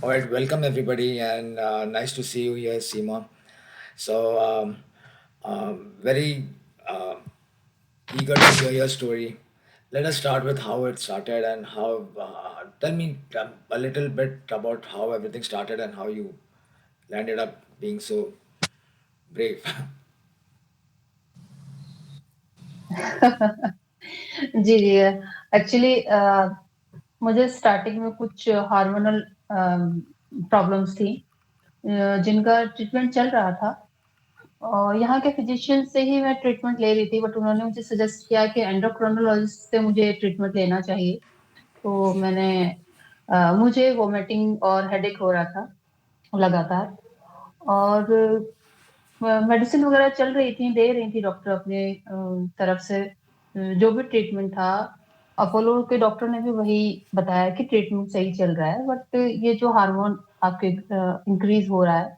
All right, welcome everybody, and nice to see you here, Seema. So, very eager to hear your story. Let us start with how it started and how. Tell me a little bit about how everything started and how you landed up being so brave. Ji, ji. Actually मुझे starting में कुछ hormonal problems थी, जिनका treatment चल रहा था। और यहाँ के फिजिशियन से ही मैं ट्रीटमेंट ले रही थी, बट उन्होंने मुझे सजेस्ट किया कि एंडोक्रिनोलॉजिस्ट से मुझे ट्रीटमेंट लेना चाहिए। तो मुझे वोमिटिंग और हेडेक हो रहा था लगातार, और मेडिसिन वगैरह चल रही थी, दे रही थी डॉक्टर अपने तरफ से जो भी ट्रीटमेंट था। अपोलो के डॉक्टर ने भी वही बताया कि ट्रीटमेंट सही चल रहा है, बट ये जो हार्मोन आपके इंक्रीज हो रहा है,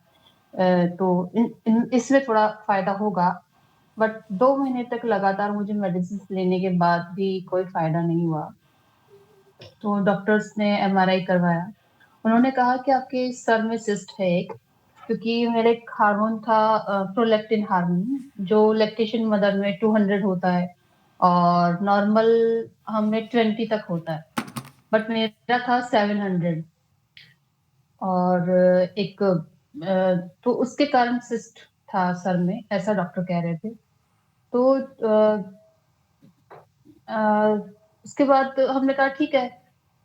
तो इसमें थोड़ा फायदा होगा। बट 2 महीने तक लगातार मुझे मेडिसिन लेने के बाद भी कोई फायदा नहीं हुआ। तो डॉक्टर्स ने एमआरआई करवाया। उन्होंने कहा कि आपके सर में सिस्ट है एक, क्योंकि मेरा एक हार्मोन था, प्रोलैक्टिन हार्मोन, जो लैक्टेशन मदर में 200 होता है और नॉर्मल हमें 20 तक होता है, बट मेरा था 700। और तो उसके कारण सिस्ट था सर में, ऐसा डॉक्टर कह रहे थे। तो अ, उसके बाद हमने कहा ठीक है।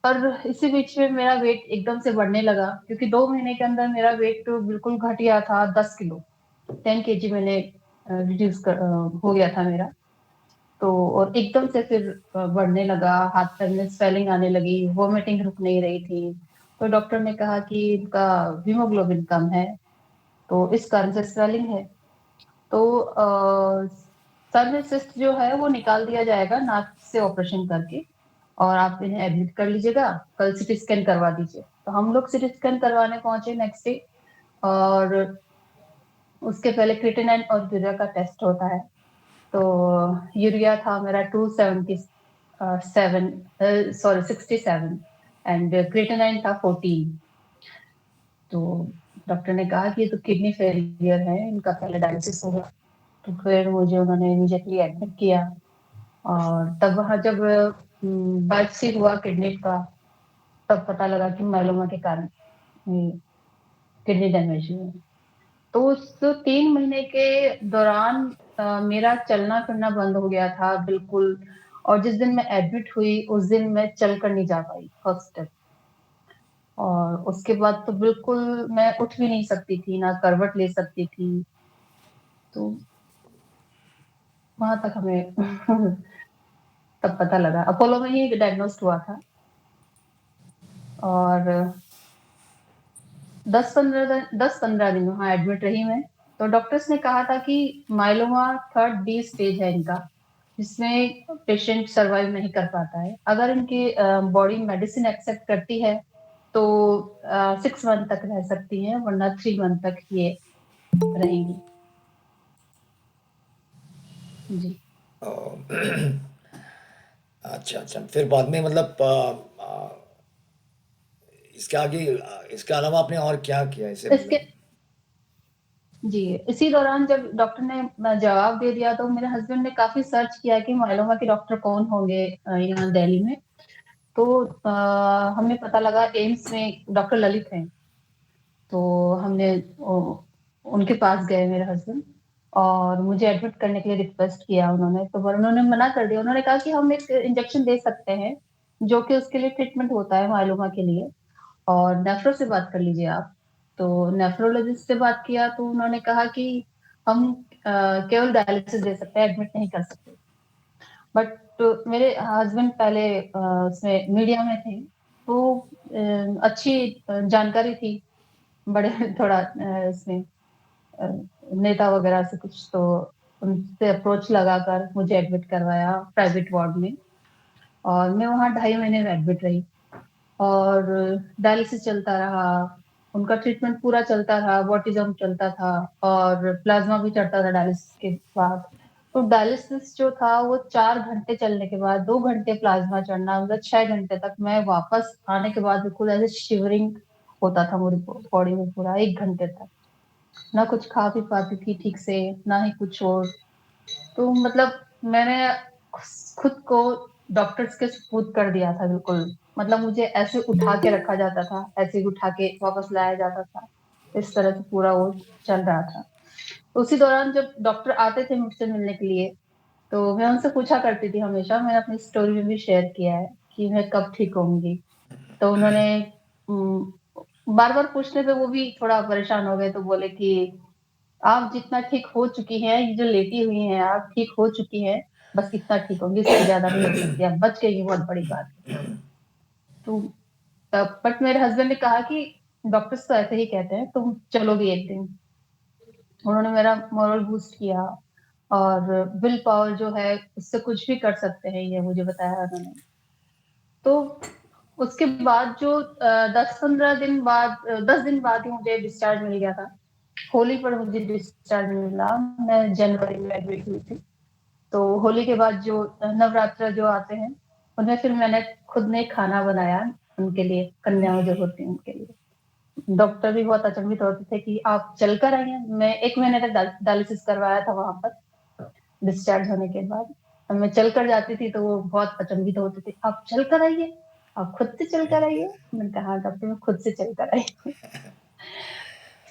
पर इसी बीच में मेरा वेट एकदम से बढ़ने लगा, क्योंकि 2 महीने के अंदर मेरा वेट तो बिल्कुल घट गया था, 10 किलो, 10 kg मैंने हो गया था मेरा। तो और एकदम से फिर बढ़ने लगा, हाथ पैर में स्वेलिंग आने लगी, वोमिटिंग रुक नहीं रही थी। तो डॉक्टर ने कहा कि इनका हीमोग्लोबिन कम है, तो इस कारण से स्वेलिंग है। तो सर में सिस्ट जो है वो निकाल दिया जाएगा नाक से ऑपरेशन करके, और आप इन्हें एडमिट कर लीजिएगा, कल सिटी स्कैन करवा दीजिए। तो हम लोग सिटी स्कैन करवाने पहुंचे नेक्स्ट डे, और उसके पहले क्रिएटिनिन और यूरिया का टेस्ट होता है। तो यूरिया था मेरा 277, सॉरी 67, एंड क्रिएटिनिन था 14। तो डॉक्टर ने कहा कि ये तो किडनी फेलियर है, इनका पहले डायलिसिस होगा। तो फिर मुझे उन्होंने इमीडिएटली एडमिट किया। और तब वहाँ जब बायोप्सी हुआ किडनी का, तब पता लगा कि माइलोमा के कारण किडनी डैमेज हुई है। तो उस 3 महीने के दौरान मेरा चलना फिरना बंद हो गया था बिल्कुल। और जिस दिन मैं एडमिट हुई उस दिन मैं चल कर नहीं जा पाई फर्स्ट स्टेप। और उसके बाद तो बिल्कुल मैं उठ भी नहीं सकती थी, ना करवट ले सकती थी। तो वहां तक हमें तब पता लगा, अपोलो में ही डायग्नोस्ट हुआ था। और 10-15 दिन वहाँ एडमिट रही मैं। तो डॉक्टर्स ने कहा था कि माइलोमा 3rd B स्टेज है इनका, जिसमें पेशेंट सरवाइव नहीं कर पाता है। अगर इनकी बॉडी मेडिसिन एक्सेप्ट करती है तो 6 मंथ तक रह सकती है, वरना 3 मंथ तक ये रहेंगी। जी। Oh, अच्छा अच्छा, फिर बाद में मतलब इसके आगे इसके अलावा आपने और क्या किया इसे इसके मतलब। जी, इसी दौरान जब डॉक्टर ने जवाब दे दिया, तो मेरे हस्बैंड ने काफी सर्च किया कि माइलोमा के डॉक्टर कौन होंगे यहाँ दिल्ली में। तो हमें पता लगा एम्स में डॉक्टर ललित हैं। तो हमने उनके पास गए मेरे हस्बैंड, और मुझे एडमिट करने के लिए रिक्वेस्ट किया उन्होंने। तो पर उन्होंने मना कर दिया। उन्होंने कहा कि हम एक इंजेक्शन दे सकते हैं, जो कि उसके लिए ट्रीटमेंट होता है माइलोमा के लिए, और नेफ्रो से बात कर लीजिए आप। तो नेफ्रोलॉजिस्ट से बात किया, तो उन्होंने कहा कि हम केवल डायलिसिस दे सकते हैं, एडमिट नहीं कर सकते। बट तो मेरे हस्बैंड पहले उसमें मीडिया में थे, तो अच्छी जानकारी थी, बड़े थोड़ा इसमें अ, नेता वगैरह से कुछ। तो उनसे अप्रोच लगाकर मुझे एडमिट करवाया प्राइवेट वार्ड में, और मैं वहाँ 2.5 महीने में एडमिट रही। और डायलिसिस चलता रहा, उनका ट्रीटमेंट पूरा चलता रहा, बॉटिज्म चलता था, और प्लाज्मा भी चढ़ता था डायलिसिस के बाद। तो डायलिसिस जो था वो 4 घंटे चलने के बाद 2 घंटे प्लाज्मा चढ़ना, मतलब 6 घंटे तक मैं वापस आने के बाद बिल्कुल ऐसे शिवरिंग होता था मेरी बॉडी में पूरा 1 घंटे तक। ना कुछ खा भी पाती थी ठीक से, ना ही कुछ और। तो मतलब मैंने खुद को डॉक्टर्स के सपुर्द कर दिया था बिल्कुल। मतलब मुझे ऐसे उठा के रखा जाता था, ऐसे ही उठा के वापस लाया जाता था। इस तरह से पूरा वो चल रहा था। उसी दौरान जब डॉक्टर आते थे मुझसे मिलने के लिए, तो मैं उनसे पूछा करती थी हमेशा, मैंने अपनी स्टोरी में भी शेयर किया है कि मैं कब ठीक होंगी। तो उन्होंने बार-बार पूछने पे वो भी थोड़ा परेशान हो गए, तो बोले कि आप जितना ठीक हो चुकी हैं, ये जो लेटी हुई हैं आप, ठीक हो चुकी हैं, बस इतना ठीक होंगी, इससे ज़्यादा नहीं हो सकती। आप बच गई, ये बहुत बड़ी बात है। तो बट मेरे हस्बैंड ने कहा कि डॉक्टर्स तो ऐसे ही कहते हैं, तुम चलोगी एक दिन। उन्होंने मेरा मोरल बूस्ट किया, और विल पावर जो है, उससे कुछ भी कर सकते हैं, ये मुझे बताया उन्होंने। तो उसके बाद जो 10-15 दिन बाद 10 दिन बाद ही मुझे डिस्चार्ज मिल गया था। होली पर मुझे डिस्चार्ज मिला। मैं जनवरी में एडमिट हुई थी। तो होली के बाद जो नवरात्र जो आते हैं, उनमें फिर मैंने खुद ने खाना बनाया उनके लिए, कन्याएँ जो होती हैं उनके लिए। डॉक्टर भी बहुत अचंभित होते थे कि आप चलकर आई हैं। मैं 1 महीने तक डायलिसिस करवाया था वहाँ पर, डिस्चार्ज होने के बाद। मैं चलकर जाती थी तो वो बहुत अचंभित होते थे, "आप चलकर आई हैं? आप खुद से चलकर आई हैं?" मैंने कहा, "हाँ डॉक्टर, मैं खुद से चलकर आई हूँ।"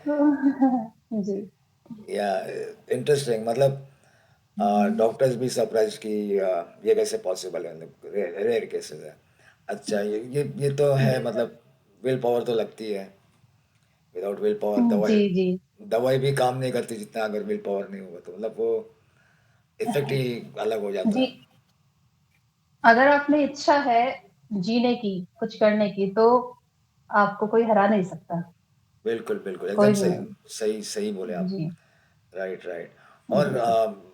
तो जी। या इंटरेस्टिंग, मतलब डॉक्टर्स भी सरप्राइज कि ये कैसे पॉसिबल है, मतलब रेयर केसेस है। अच्छा, ये तो है, जी, मतलब विल पावर तो लगती है। विदाउट विल पावर दवाई जी, जी। दवाई भी काम नहीं करती जितना, अगर विल पावर नहीं होगा तो, मतलब वो इफेक्ट ही अलग हो जाता जी, है। अगर आप में इच्छा है जीने की, कुछ करने की, तो आपको कोई हरा नहीं सकता, बिल्कुल बिल्कुल, एकदम कोई भी सही। नहीं। सही सही बोले आप। जी, राइट राइट। और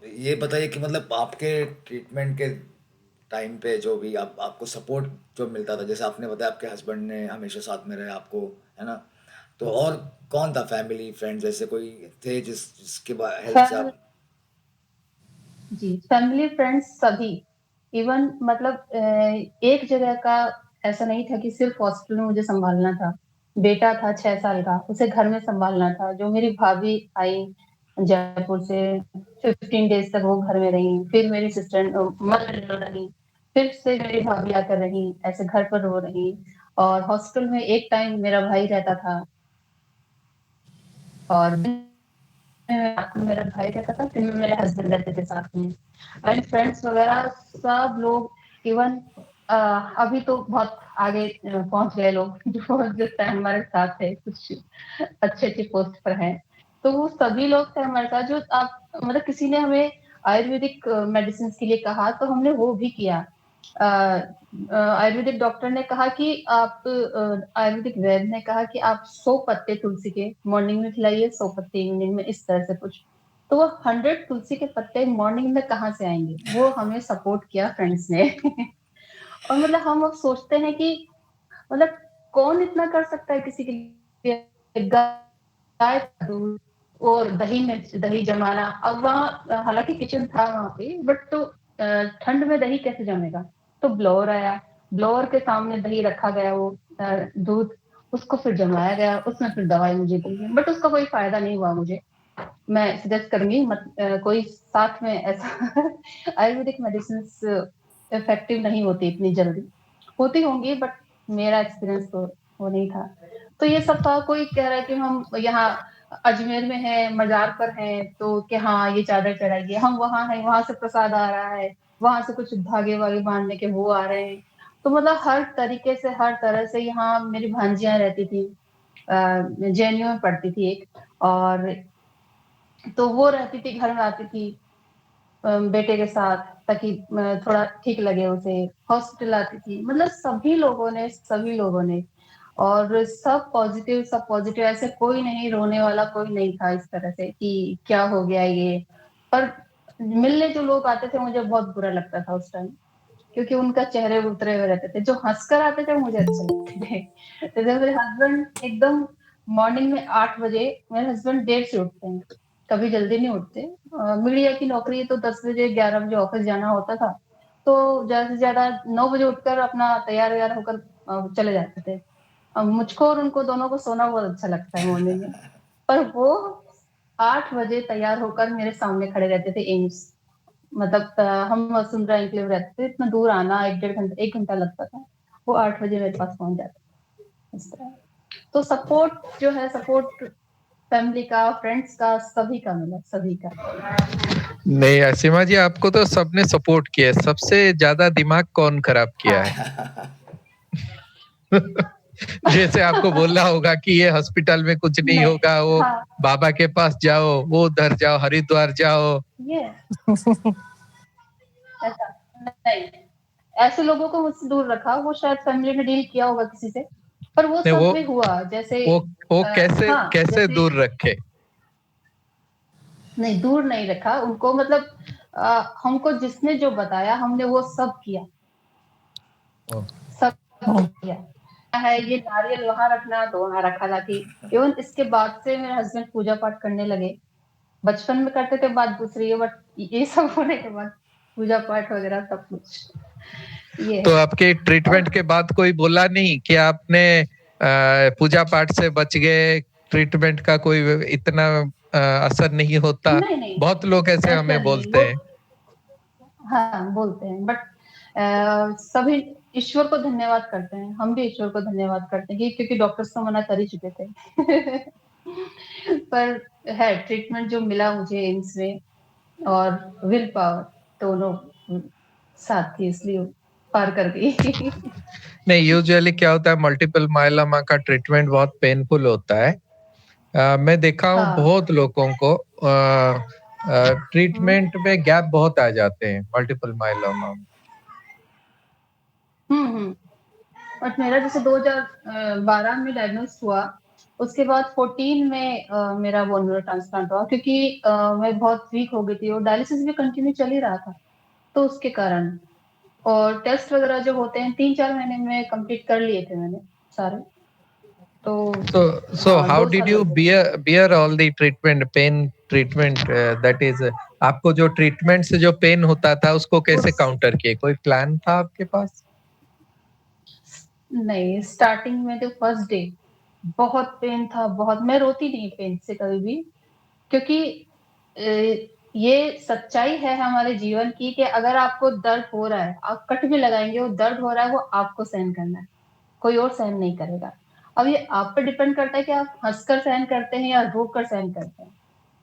जी। ये बताइए कि मतलब आपके ट्रीटमेंट के टाइम पे जो भी आपको सपोर्ट जो मिलता था, जैसे आपने बताया आपके हस्बैंड ने हमेशा साथ में रहे आपको, है ना? तो और कौन था, फैमिली फ्रेंड्स जैसे कोई थे जिसके हेल्प से फैम आप? जी, फैमिली फ्रेंड्स सभी, इवन मतलब एक जगह का ऐसा नहीं था कि सिर्फ हॉस्पिटल में मुझे सँभालना था। बेटा था 6 साल का, उसे घर में सँभालना था। जो मेरी भाभी आई जयपुर से, 15 डेज़ तक वो घर में रहीं। फिर मेरी मदर इन लॉ रहीं, फिर से मेरी भाभी आकर रहीं, ऐसे घर पर वो रहीं। और हॉस्पिटल में एक टाइम मेरा भाई रहता था, और रात में मेरा भाई रहता था, दिन में मेरे हस्बैंड रहते थे साथ में। एंड फ्रेंड्स वगैरह सब लोग, इवन अभी तो बहुत आगे पहुंच गए लोग जो जिस टाइम हमारे साथ थे, कुछ अच्छी अच्छी पोस्ट पर हैं। तो वो सभी लोग थे हमारे साथ, जो आप मतलब किसी ने हमें आयुर्वेदिक मेडिसिन के लिए कहा, तो हमने वो भी किया। आयुर्वेदिक डॉक्टर ने कहा कि आप आयुर्वेदिक वैद्य ने कहा कि आप 100 पत्ते तुलसी के मॉर्निंग में खिलाइए, 100 पत्ते इवनिंग में, इस तरह से कुछ। तो वो 100 तुलसी के पत्ते मॉर्निंग में कहाँ से आएंगे, वो हमें सपोर्ट किया फ्रेंड्स ने। और मतलब हम अब सोचते हैं कि मतलब कौन इतना कर सकता है किसी के लिए। गाय का दूध और दही जमाना। अब वहाँ हालांकि किचन था वहां पे, बट तो ठंड में दही कैसे जमेगा। तो ब्लोअर आया, ब्लोअर के सामने दही रखा गया, वो दूध, उसको फिर जमाया गया, उसमें फिर दवाई मुझे दी गई, बट उसका कोई फायदा नहीं हुआ मुझे। मैं सजेस्ट करूंगी मत कोई साथ में ऐसा आयुर्वेदिक मेडिसिन इफेक्टिव नहीं होती इतनी जल्दी। होती होंगी, बट मेरा एक्सपीरियंस तो वो नहीं था। तो ये सब था। कोई कह रहा है कि हम यहाँ अजमेर में है, मजार पर हैं, तो कि हाँ ये चादर चढ़ाइए, हम वहाँ हैं, वहां से प्रसाद आ रहा है, वहां से कुछ धागे वागे बांधने के वो आ रहे हैं। तो मतलब हर तरीके से, हर तरह से। यहाँ मेरी भांजियां रहती थी, जेएनयू में पढ़ती थी एक, और तो वो रहती थी, घर में आती थी बेटे के साथ, ताकि थोड़ा ठीक लगे उसे। हॉस्पिटल आती थी, मतलब सभी लोगों ने। और सब पॉजिटिव, सब पॉजिटिव, ऐसे कोई नहीं, रोने वाला कोई नहीं था इस तरह से कि क्या हो गया ये। पर मिलने जो लोग आते थे, मुझे बहुत बुरा लगता था उस टाइम, क्योंकि उनका चेहरे उतरे हुए रहते थे। जो हंसकर आते थे वो मुझे अच्छे लगते थे। जैसे मेरे हस्बैंड एकदम मॉर्निंग में 8 बजे, मेरे हस्बैंड देर से उठते हैं, कभी जल्दी नहीं उठते। मीडिया की नौकरी है, तो 10 बजे 11 बजे ऑफिस जाना होता था। तो ज्यादा से ज्यादा 9 बजे उठकर अपना तैयार व्यार होकर चले जाते थे। मुझको और उनको दोनों को सोना बहुत अच्छा लगता है मॉर्निंग में। पर वो 8 बजे तैयार होकर मेरे सामने खड़े रहते थे एम्स। मतलब हम वसुंधरा एन्क्लेव रहते थे, इतना दूर आना 1 डेढ़ घंटा 1 घंटा लगता था। वो 8 बजे मेरे पास पहुँच जाते थे, इस तरह। तो सपोर्ट जो है, सपोर्ट फैमिली का, फ्रेंड्स का, सभी का मिला, सभी का। नहीं असीमा जी, आपको तो सबने सपोर्ट किया है, सबसे ज्यादा दिमाग कौन खराब किया है? जैसे आपको बोलना होगा कि ये हॉस्पिटल में कुछ नहीं नहीं, होगा, वो हाँ, बाबा के पास जाओ, वो उधर जाओ, हरिद्वार जाओ। ये ऐसा नहीं, ऐसे लोगों को मुझसे दूर रखा। वो शायद फैमिली में डील किया होगा किसी से, पर वो नहीं सब में हुआ। जैसे वो वो कैसे हाँ, कैसे जैसे दूर रखे? नहीं, दूर नहीं रखा उनको, मतलब हमको जिसने जो बताया हमने वो सब किया, सब किया है। ये नारियल वहां रखना तो वहां रखा लाके। इवन इसके बाद से मेरे हस्बैंड पूजा पाठ करने लगे। बचपन में करते थे, बात दूसरी है, बट ये सब होने के बाद पूजा पाठ वगैरह सब कुछ ये तो है। आपके और ट्रीटमेंट के बाद कोई बोला नहीं कि आपने पूजा पाठ से बच गए, ट्रीटमेंट का कोई इतना असर नहीं होता? नहीं नहीं, बहुत लोग ऐसे ऐसा हमें नहीं बोलते वो, हैं। हाँ बोलते हैं, बट सभी ईश्वर को धन्यवाद करते हैं। हम भी ईश्वर को धन्यवाद करते हैं क्योंकि डॉक्टर्स तो मना कर ही चुके थे। पर है ट्रीटमेंट जो मिला मुझे एम्स में, और विल पावर दोनों साथ थी, इसलिए पार कर गई। नहीं, यूजुअली क्या होता है, मल्टीपल मायलोमा का ट्रीटमेंट बहुत पेनफुल होता है। मैं देखा हूँ हाँ, बहुत लोगों को हम्म ट्रीटमेंट में गैप बहुत आ जाते हैं मल्टीपल मायलोमा में। हम्म। बट मेरा जैसे 2012 में डायग्नोस हुआ, उसके बाद 14 में मेरा बोन मैरो ट्रांसप्लांट हुआ, क्योंकि मैं बहुत वीक हो गई थी और डायलिसिस भी कंटिन्यू चल ही रहा था, तो उसके कारण। और टेस्ट वगैरह जो होते हैं 3-4 महीने में कंप्लीट कर लिए थे मैंने सारे। तो So how 2 did साल you लग गए। bear all the treatment, pain treatment, that is, आपको जो ट्रीटमेंट से जो पेन होता था उसको कैसे उस काउंटर किए? कोई प्लान था आपके पास? नहीं, स्टार्टिंग में तो फर्स्ट डे बहुत पेन था, बहुत। मैं रोती नहीं पेन से कभी भी, क्योंकि ये सच्चाई है हमारे जीवन की कि अगर आपको दर्द हो रहा है, आप कट भी लगाएंगे, वो दर्द हो रहा है, वो आपको सहन करना है, कोई और सहन नहीं करेगा। अब ये आप पर डिपेंड करता है कि आप हंसकर सहन करते हैं या रो कर सहन करते हैं।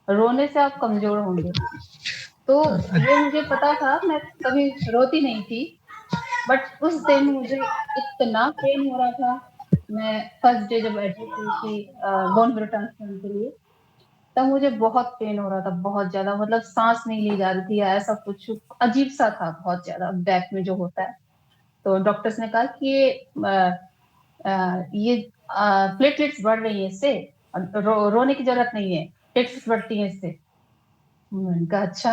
रोने से आप कमजोर होंगे। तो ये मुझे पता था, मैं कभी रोती नहीं थी। बट उस दिन मुझे इतना पेन हो रहा था। मैं फर्स्ट डे जब एडमिट हुई थी बोन मैरो ट्रांसप्लांट के लिए, तब मुझे बहुत पेन हो रहा था, बहुत ज्यादा। मतलब सांस नहीं ली जा रही थी, या ऐसा कुछ अजीब सा था, बहुत ज्यादा बैक में जो होता है। तो डॉक्टर्स ने कहा कि ये प्लेटलेट्स बढ़ रही है इससे, रोने की जरूरत नहीं है, प्लेटलेट्स बढ़ती है इससे। मैंने कहा अच्छा।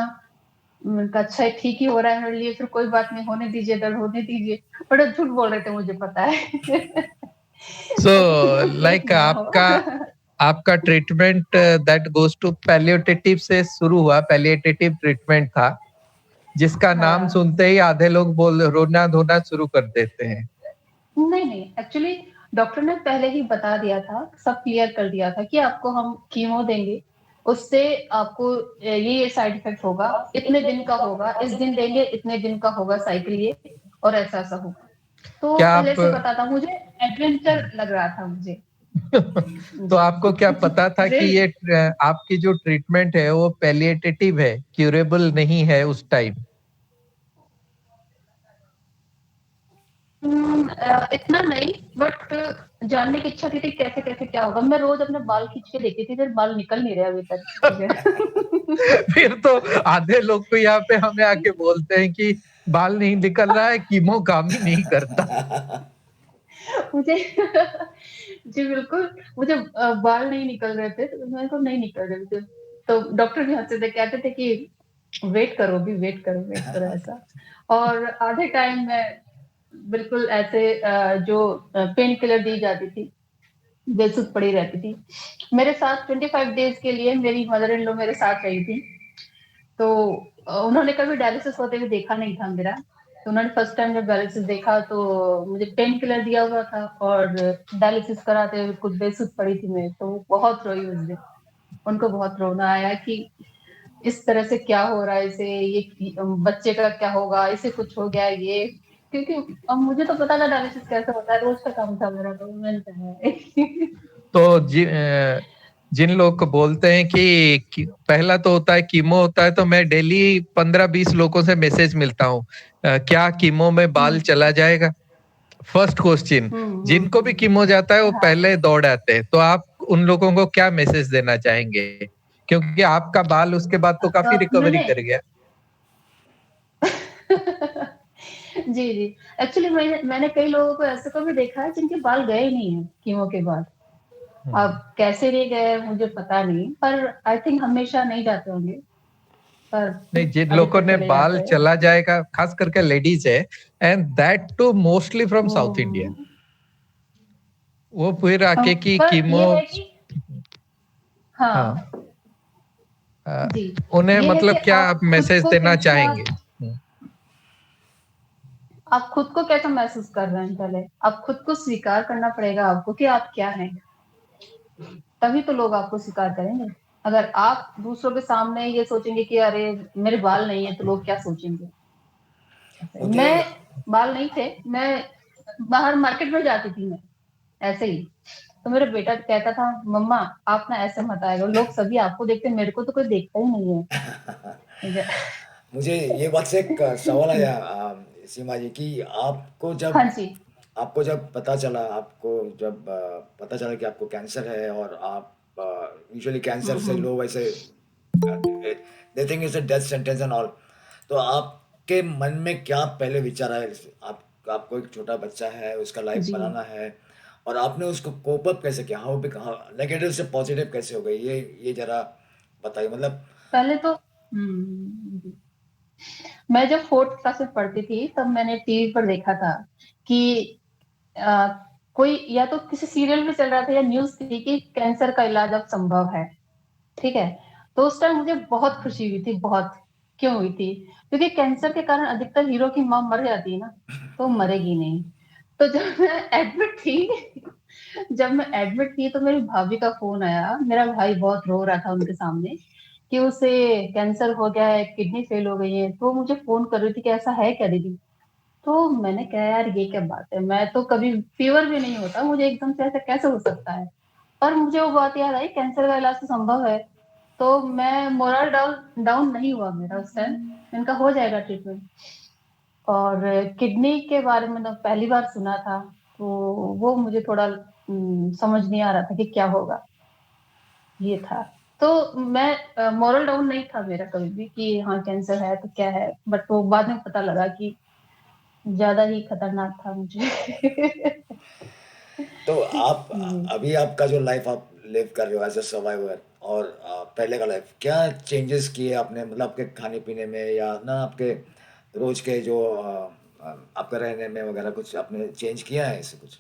मैंने कहा अच्छा, ठीक ही हो रहा है मेरे लिए, फिर कोई बात नहीं, होने दीजिए, दर्द होने दीजिए। बड़े झूठ बोल रहे थे, मुझे पता है। So लेकिन ठीक like ना हो। आपका आपका treatment that goes to palliative से शुरू हुआ, पैलिएटिव ट्रीटमेंट था, जिसका नाम हाँ, सुनते ही आधे लोग बोल रोना धोना शुरू कर देते हैं। नहीं नहीं, एक्चुअली डॉक्टर ने पहले ही बता दिया था, सब क्लियर कर दिया था कि आपको हम कीमो देंगे, उससे आपको ये साइड इफेक्ट होगा, इतने दिन का होगा, इस दिन देंगे, इतने दिन का होगा साइकिल ये, और ऐसा ऐसा होगा। तो क्या पहले आप से पता था मुझे, एडवेंचर लग रहा था मुझे। तो जी। आपको क्या पता था कि थ्रिल। ये आपकी जो ट्रीटमेंट है वो पैलिएटिव है, क्यूरेबल नहीं है उस टाइम? इतना नहीं, बट जानने की इच्छा थी कैसे कैसे क्या होगा। मैं रोज अपने बाल खींच के देखती थी, फिर बाल निकल नहीं रहे अभी तक मुझे। फिर तो आधे लोग तो यहाँ पे हमें आके बोलते हैं कि बाल नहीं निकल रहा है, कीमो काम ही नहीं करता। मुझे जी बिल्कुल, मुझे बाल नहीं निकल रहे थे, तो मेरे को नहीं निकल रहे थे। तो डॉक्टर भी हंसते थे, कहते थे कि वेट करो भी, वेट करो, वेट करो, ऐसा। और आधे टाइम में बिल्कुल ऐसे जो पेन किलर दी जाती थी, बेसुध पड़ी रहती थी। मेरे साथ 25 डेज के लिए मेरी मदर इन लॉ मेरे साथ रही थी। तो उन्होंने कभी डायलिसिस होते हुए देखा नहीं था मेरा। तो उन्होंने फर्स्ट टाइम जब डायलिसिस देखा तो मुझे पेन किलर दिया हुआ था और डायलिसिस कराते हुए कुछ बेसुध पड़ी थी मैं, तो बहुत रोई उस दिन। उनको बहुत रोना आया कि इस तरह से क्या हो रहा है इसे, ये बच्चे का क्या होगा, इसे कुछ हो गया ये। क्योंकि अब मुझे तो पता था डायलिसिस कैसे होता है, रोज का काम था मेरा, तो मैंने कहा तो जिन लोग को बोलते हैं कि पहला तो होता है कीमो होता है, तो मैं डेली 15-20 लोगों से मैसेज मिलता हूँ, क्या कीमो में बाल चला जाएगा? First question. जिनको भी कीमो जाता है वो हाँ पहले दौड़ आते हैं, तो आप उन लोगों को क्या मैसेज देना चाहेंगे? क्योंकि आपका बाल उसके बाद तो काफी रिकवरी मैंने कर गया। जी जी, एक्चुअली मैंने कई लोगों को ऐसे को भी देखा है जिनके बाल गए ही नहीं है कीमो के बाद। अब कैसे नहीं गए मुझे पता नहीं, पर आई थिंक हमेशा नहीं जाते होंगे, पर नहीं, जिन लोगों अधिकतर ने चले बाल जाते हैं। चला जाएगा, खास करके लेडीज है, and that too mostly from South India, hmm, वो फिर आके की पर कीमो। ये है कि हाँ हाँ। अ, जी, उन्हें ये है कि मतलब क्या आप आप खुद मैसेज को देना कैसा, चाहेंगे? आप खुद को कैसा महसूस कर रहे हैं, पहले आप खुद को स्वीकार करना पड़ेगा आपको कि आप क्या हैं, तभी तो लोग आपको स्वीकार करेंगे। अगर आप दूसरों के सामने ये सोचेंगे कि अरे मेरे बाल नहीं है तो लोग क्या सोचेंगे। मुझे मैं बाल नहीं थे, मैं बाहर मार्केट में जाती थी मैं ऐसे ही, तो मेरा बेटा कहता था मम्मा आप ना ऐसे मत आएगा, लोग सभी आपको देखते हैं, मेरे को तो कोई देखता ही नहीं है। मुझे ये बात से एक सवाल आया सीमा जी कि हाँ जी। आपको जब पता चला, आपको जब पता चला कि आपको कैंसर है, और आप यूजुअली कैंसर से हम्म। लोग वैसे they think it's a death sentence and all, तो आपके मन में क्या पहले विचार आया? आपको एक छोटा बच्चा है, उसका लाइफ जी, बनाना है, और आपने उसको कोप अप कैसे किया? हाउ नेगेटिव से पॉजिटिव कैसे हो गई, ये जरा बताइए, मतलब। पहले तो जी। मैं जब फोर्थ क्लास में पढ़ती थी तब मैंने टीवी पर देखा था कि अ, कोई या तो किसी सीरियल में चल रहा था या न्यूज थी कि कैंसर का इलाज अब संभव है। ठीक है, तो उस टाइम मुझे बहुत खुशी हुई थी, बहुत। क्यों हुई थी? क्योंकि कैंसर के कारण अधिकतर हीरो की मां मर जाती है ना, तो वो मरेगी नहीं। तो जब मैं एडमिट थी तो मेरी भाभी का फोन आया, मेरा भाई बहुत रो रहा था उनके सामने कि उसे कैंसर हो गया है, किडनी फेल हो गई है, तो मुझे फोन कर रही थी कि ऐसा है क्या दीदी। तो मैंने कहा यार ये क्या बात है, मैं तो कभी, फीवर भी नहीं होता मुझे, एकदम से ऐसा कैसे हो सकता है। और मुझे वो बात याद आई कैंसर का इलाज तो संभव है। तो मैं मोरल डाउन डाउन नहीं हुआ मेरा उस टाइम, इनका हो जाएगा ट्रीटमेंट। और किडनी के बारे में तो पहली बार सुना था, तो वो मुझे थोड़ा समझ नहीं आ रहा था कि क्या होगा, ये था। तो मैं मोरल डाउन नहीं था मेरा कभी भी कि हाँ कैंसर है तो क्या है, बट वो बाद में पता लगा कि ज्यादा ही खतरनाक था मुझे। तो आप जी। अभी आपका जो लाइफ आप लिव कर रहे हो एज अ सर्वाइवर, और पहले का लाइफ, क्या चेंजेस किए आपने, मतलब आपके खाने पीने में, या ना आपके रोज के जो आपका रहने में वगैरह, कुछ आपने चेंज किया है इससे कुछ?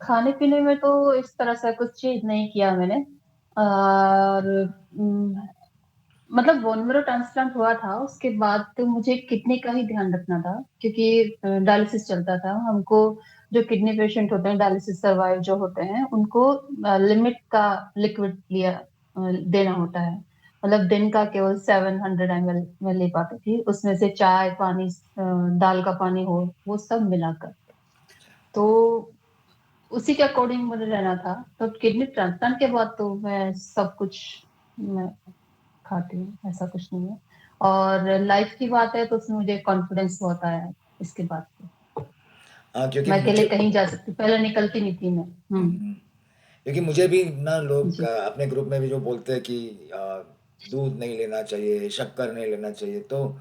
खाने पीने में तो इस तरह से कुछ चीज नहीं किया मैंने। और मतलब बोन मेरो ट्रांसप्लांट हुआ था उसके बाद तो मुझे किडनी का ही ध्यान रखना था, क्योंकि डायलिसिस चलता था हमको। जो किडनी पेशेंट होते हैं डायलिसिस सर्वाइव जो होते हैं उनको लिमिट का लिक्विड देना होता है। मतलब दिन का केवल 700 ml में ले पाती थी, उसमें से चाय पानी दाल का पानी हो, वो सब मिलाकर। तो उसी के अकॉर्डिंग मुझे रहना था। तो किडनी ट्रांसप्लांट के बाद तो मैं सब कुछ मैं खाती हूँ, ऐसा कुछ नहीं है। और लाइफ की बात है तो उसमें मुझे कॉन्फिडेंस बहुत आया है इसके बाद से। हाँ, क्योंकि मैं अकेले मुझे कहीं जा सकती, पहले निकलती नहीं थी मैं। हम्म, क्योंकि मुझे भी ना लोग जी। अपने ग्रुप में भी जो बोलते हैं कि दूध नहीं लेना चाहिए, शक्कर नहीं लेना चाहिए, तो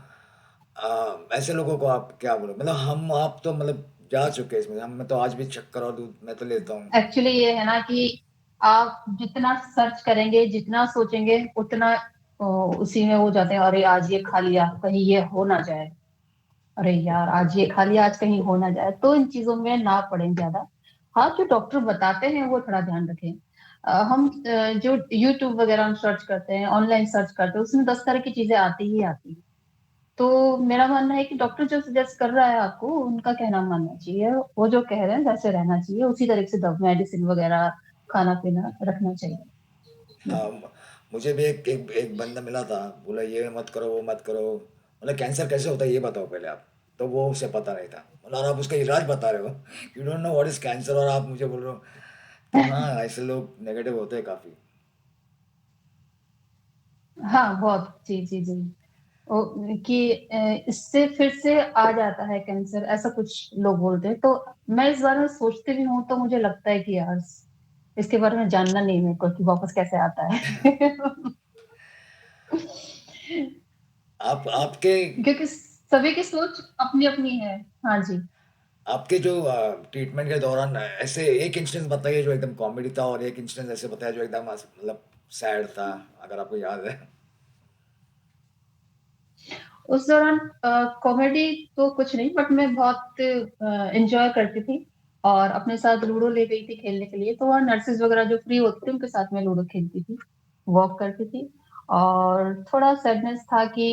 ऐसे लोगों को आप क्या बोलो? मतलब हम आप तो मतलब जा चुके हैं इसमें, हम मैं तो आज भी शक्कर और दूध मैं तो लेता हूँ। एक्चुअली ये है ना कि आप जितना सर्च करेंगे जितना सोचेंगे उतना उसी में हो जाते हैं, अरे आज ये खा लिया कहीं ये हो ना जाए, अरे यार आज ये खा लिया आज कहीं हो ना जाए, तो इन चीजों में ना पड़े ज्यादा। हाँ जो डॉक्टर बताते हैं वो थोड़ा ध्यान रखें। हम जो यूट्यूब वगैरह हम सर्च करते हैं, ऑनलाइन सर्च करते हैं, उसमें 10 तरह की चीजें आती ही आती हैं। तो मेरा मानना है कि डॉक्टर जो सजेस्ट कर रहा है आपको, उनका कहना मानना चाहिए। वो जो कह रहे हैं वैसे रहना चाहिए, उसी तरह से मेडिसिन वगैरह, खाना-पीना रखना चाहिए। हाँ, मुझे भी एक बंदा मिला था, बोला ये मत करो वो मत करो, मतलब कैंसर कैसे होता है ये बताओ पहले आप। तो वो उसे पता नहीं था, मतलब और आप उसका इलाज बता रहे हो, you don't know what is cancer और आप मुझे बोल रहे हो। तो हाँ, ऐसे लोग नेगेटिव होते हैं काफ़ी। हाँ, बहुत। जी, जी, जी। ओ कि इससे फिर से आ जाता है कैंसर, ऐसा कुछ लोग बोलते हैं। तो मैं इस बारे में सोचती भी हूँ, तो मुझे लगता है कि यार, इसके बारे में जानना नहीं मेरे को कि वापस कैसे आता है। आप आपके क्योंकि सभी की सोच अपनी-अपनी है। हाँ जी। आपके जो ट्रीटमेंट के दौरान ऐसे एक इंस्टेंस बताइए जो एकदम कॉमेडी था, और एक इंस्टेंस ऐसे बताया जो एकदम मतलब सैड था, अगर आपको याद है। उस दौरान कॉमेडी तो कुछ नहीं, बट मैं बहुत एन्जॉय करती थी और अपने साथ लूडो ले गई थी खेलने के लिए। तो वहाँ नर्सेज़ वगैरह जो फ्री होती थी, उनके साथ में लूडो खेलती थी, वॉक करती थी। और थोड़ा सैडनेस था कि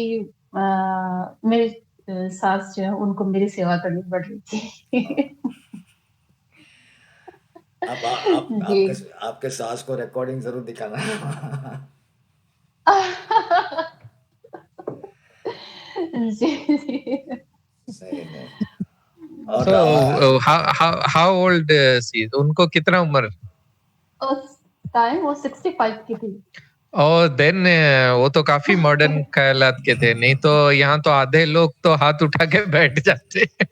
मेरी सास जो है, उनको मेरी सेवा करनी पड़ रही थी। आप जी। आपके आपके सास को रिकॉर्डिंग जरूर दिखाना। जी, जी। नहीं नहीं। और So how old she? उनको कितना उम्र? उस टाइम वो 65 की थी। और देन वो तो काफी मॉडर्न ख्यालात के थे, नहीं तो यहाँ तो आधे लोग तो हाथ उठा के बैठ जाते हैं।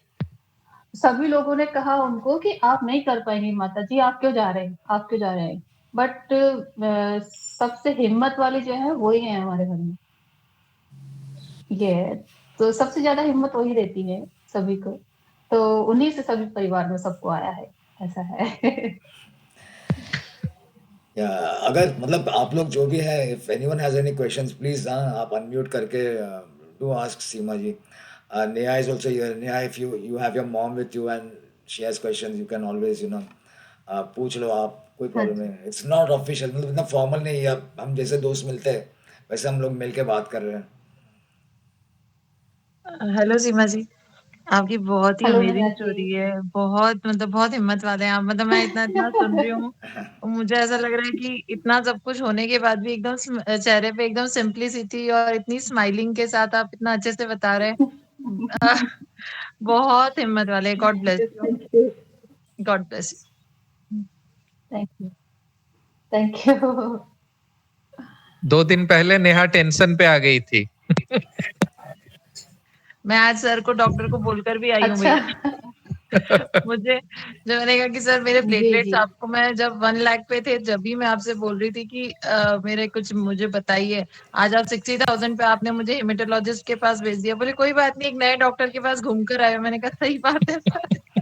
सभी लोगों ने कहा उनको कि आप नहीं कर पाएंगी माता जी, आप क्यों जा रहे हैं, आप क्यों जा रहे हैं। बट सबसे हिम्मत वाली जो है वो ही है हमारे घर में। ये है। तो सबसे ज्यादा हिम्मत वही देती है सभी को। तो उन्हीं से सभी परिवार में सबको आया है, ऐसा है। या अगर मतलब आप लोग जो भी है, if anyone has any questions please, हाँ आप अनम्यूट करके do ask Seema ji. Neha is also here. Neha, if you have your mom with you and she has questions, you can always पूछ लो आप, कोई हाँ प्रॉब्लम जी। नहीं है। इट्स नॉट ऑफिशियल, मतलब इतना फॉर्मल नहीं है, अब हम जैसे दोस्त मिलते हैं वैसे हम लोग मिल के बात कर रहे हैं। हेलो सीमा जी, आपकी बहुत ही hello amazing Neha ji. Story है। बहुत मतलब बहुत हिम्मत वाले हैं आप। मतलब मैं इतना-इतना सुन रही हूँ, और मुझे ऐसा लग रहा है कि इतना सब कुछ होने के बाद भी एकदम चेहरे पे एकदम सिंपलिसिटी और इतनी स्माइलिंग के साथ आप इतना अच्छे से बता रहे हैं। अ, बहुत हिम्मत वाले, God bless you, thank you. God bless you. Thank you. Thank you. 2 दिन पहले नेहा टेंशन पे आ गई थी। मैं आज सर को, डॉक्टर को बोलकर भी आई हूँ अच्छा। भैया। मुझे जब मैंने कहा कि सर मेरे जी, प्लेटलेट्स, जी। आपको मैं जब 1 लाख पे थे जब भी मैं आपसे बोल रही थी कि मेरे कुछ मुझे बताइए। आज आप 60,000 पे आपने मुझे हेमेटोलॉजिस्ट के पास भेज दिया। बोले कोई बात नहीं, एक नए डॉक्टर के पास घूम कर आए हो। मैंने कहा सही बात है सर।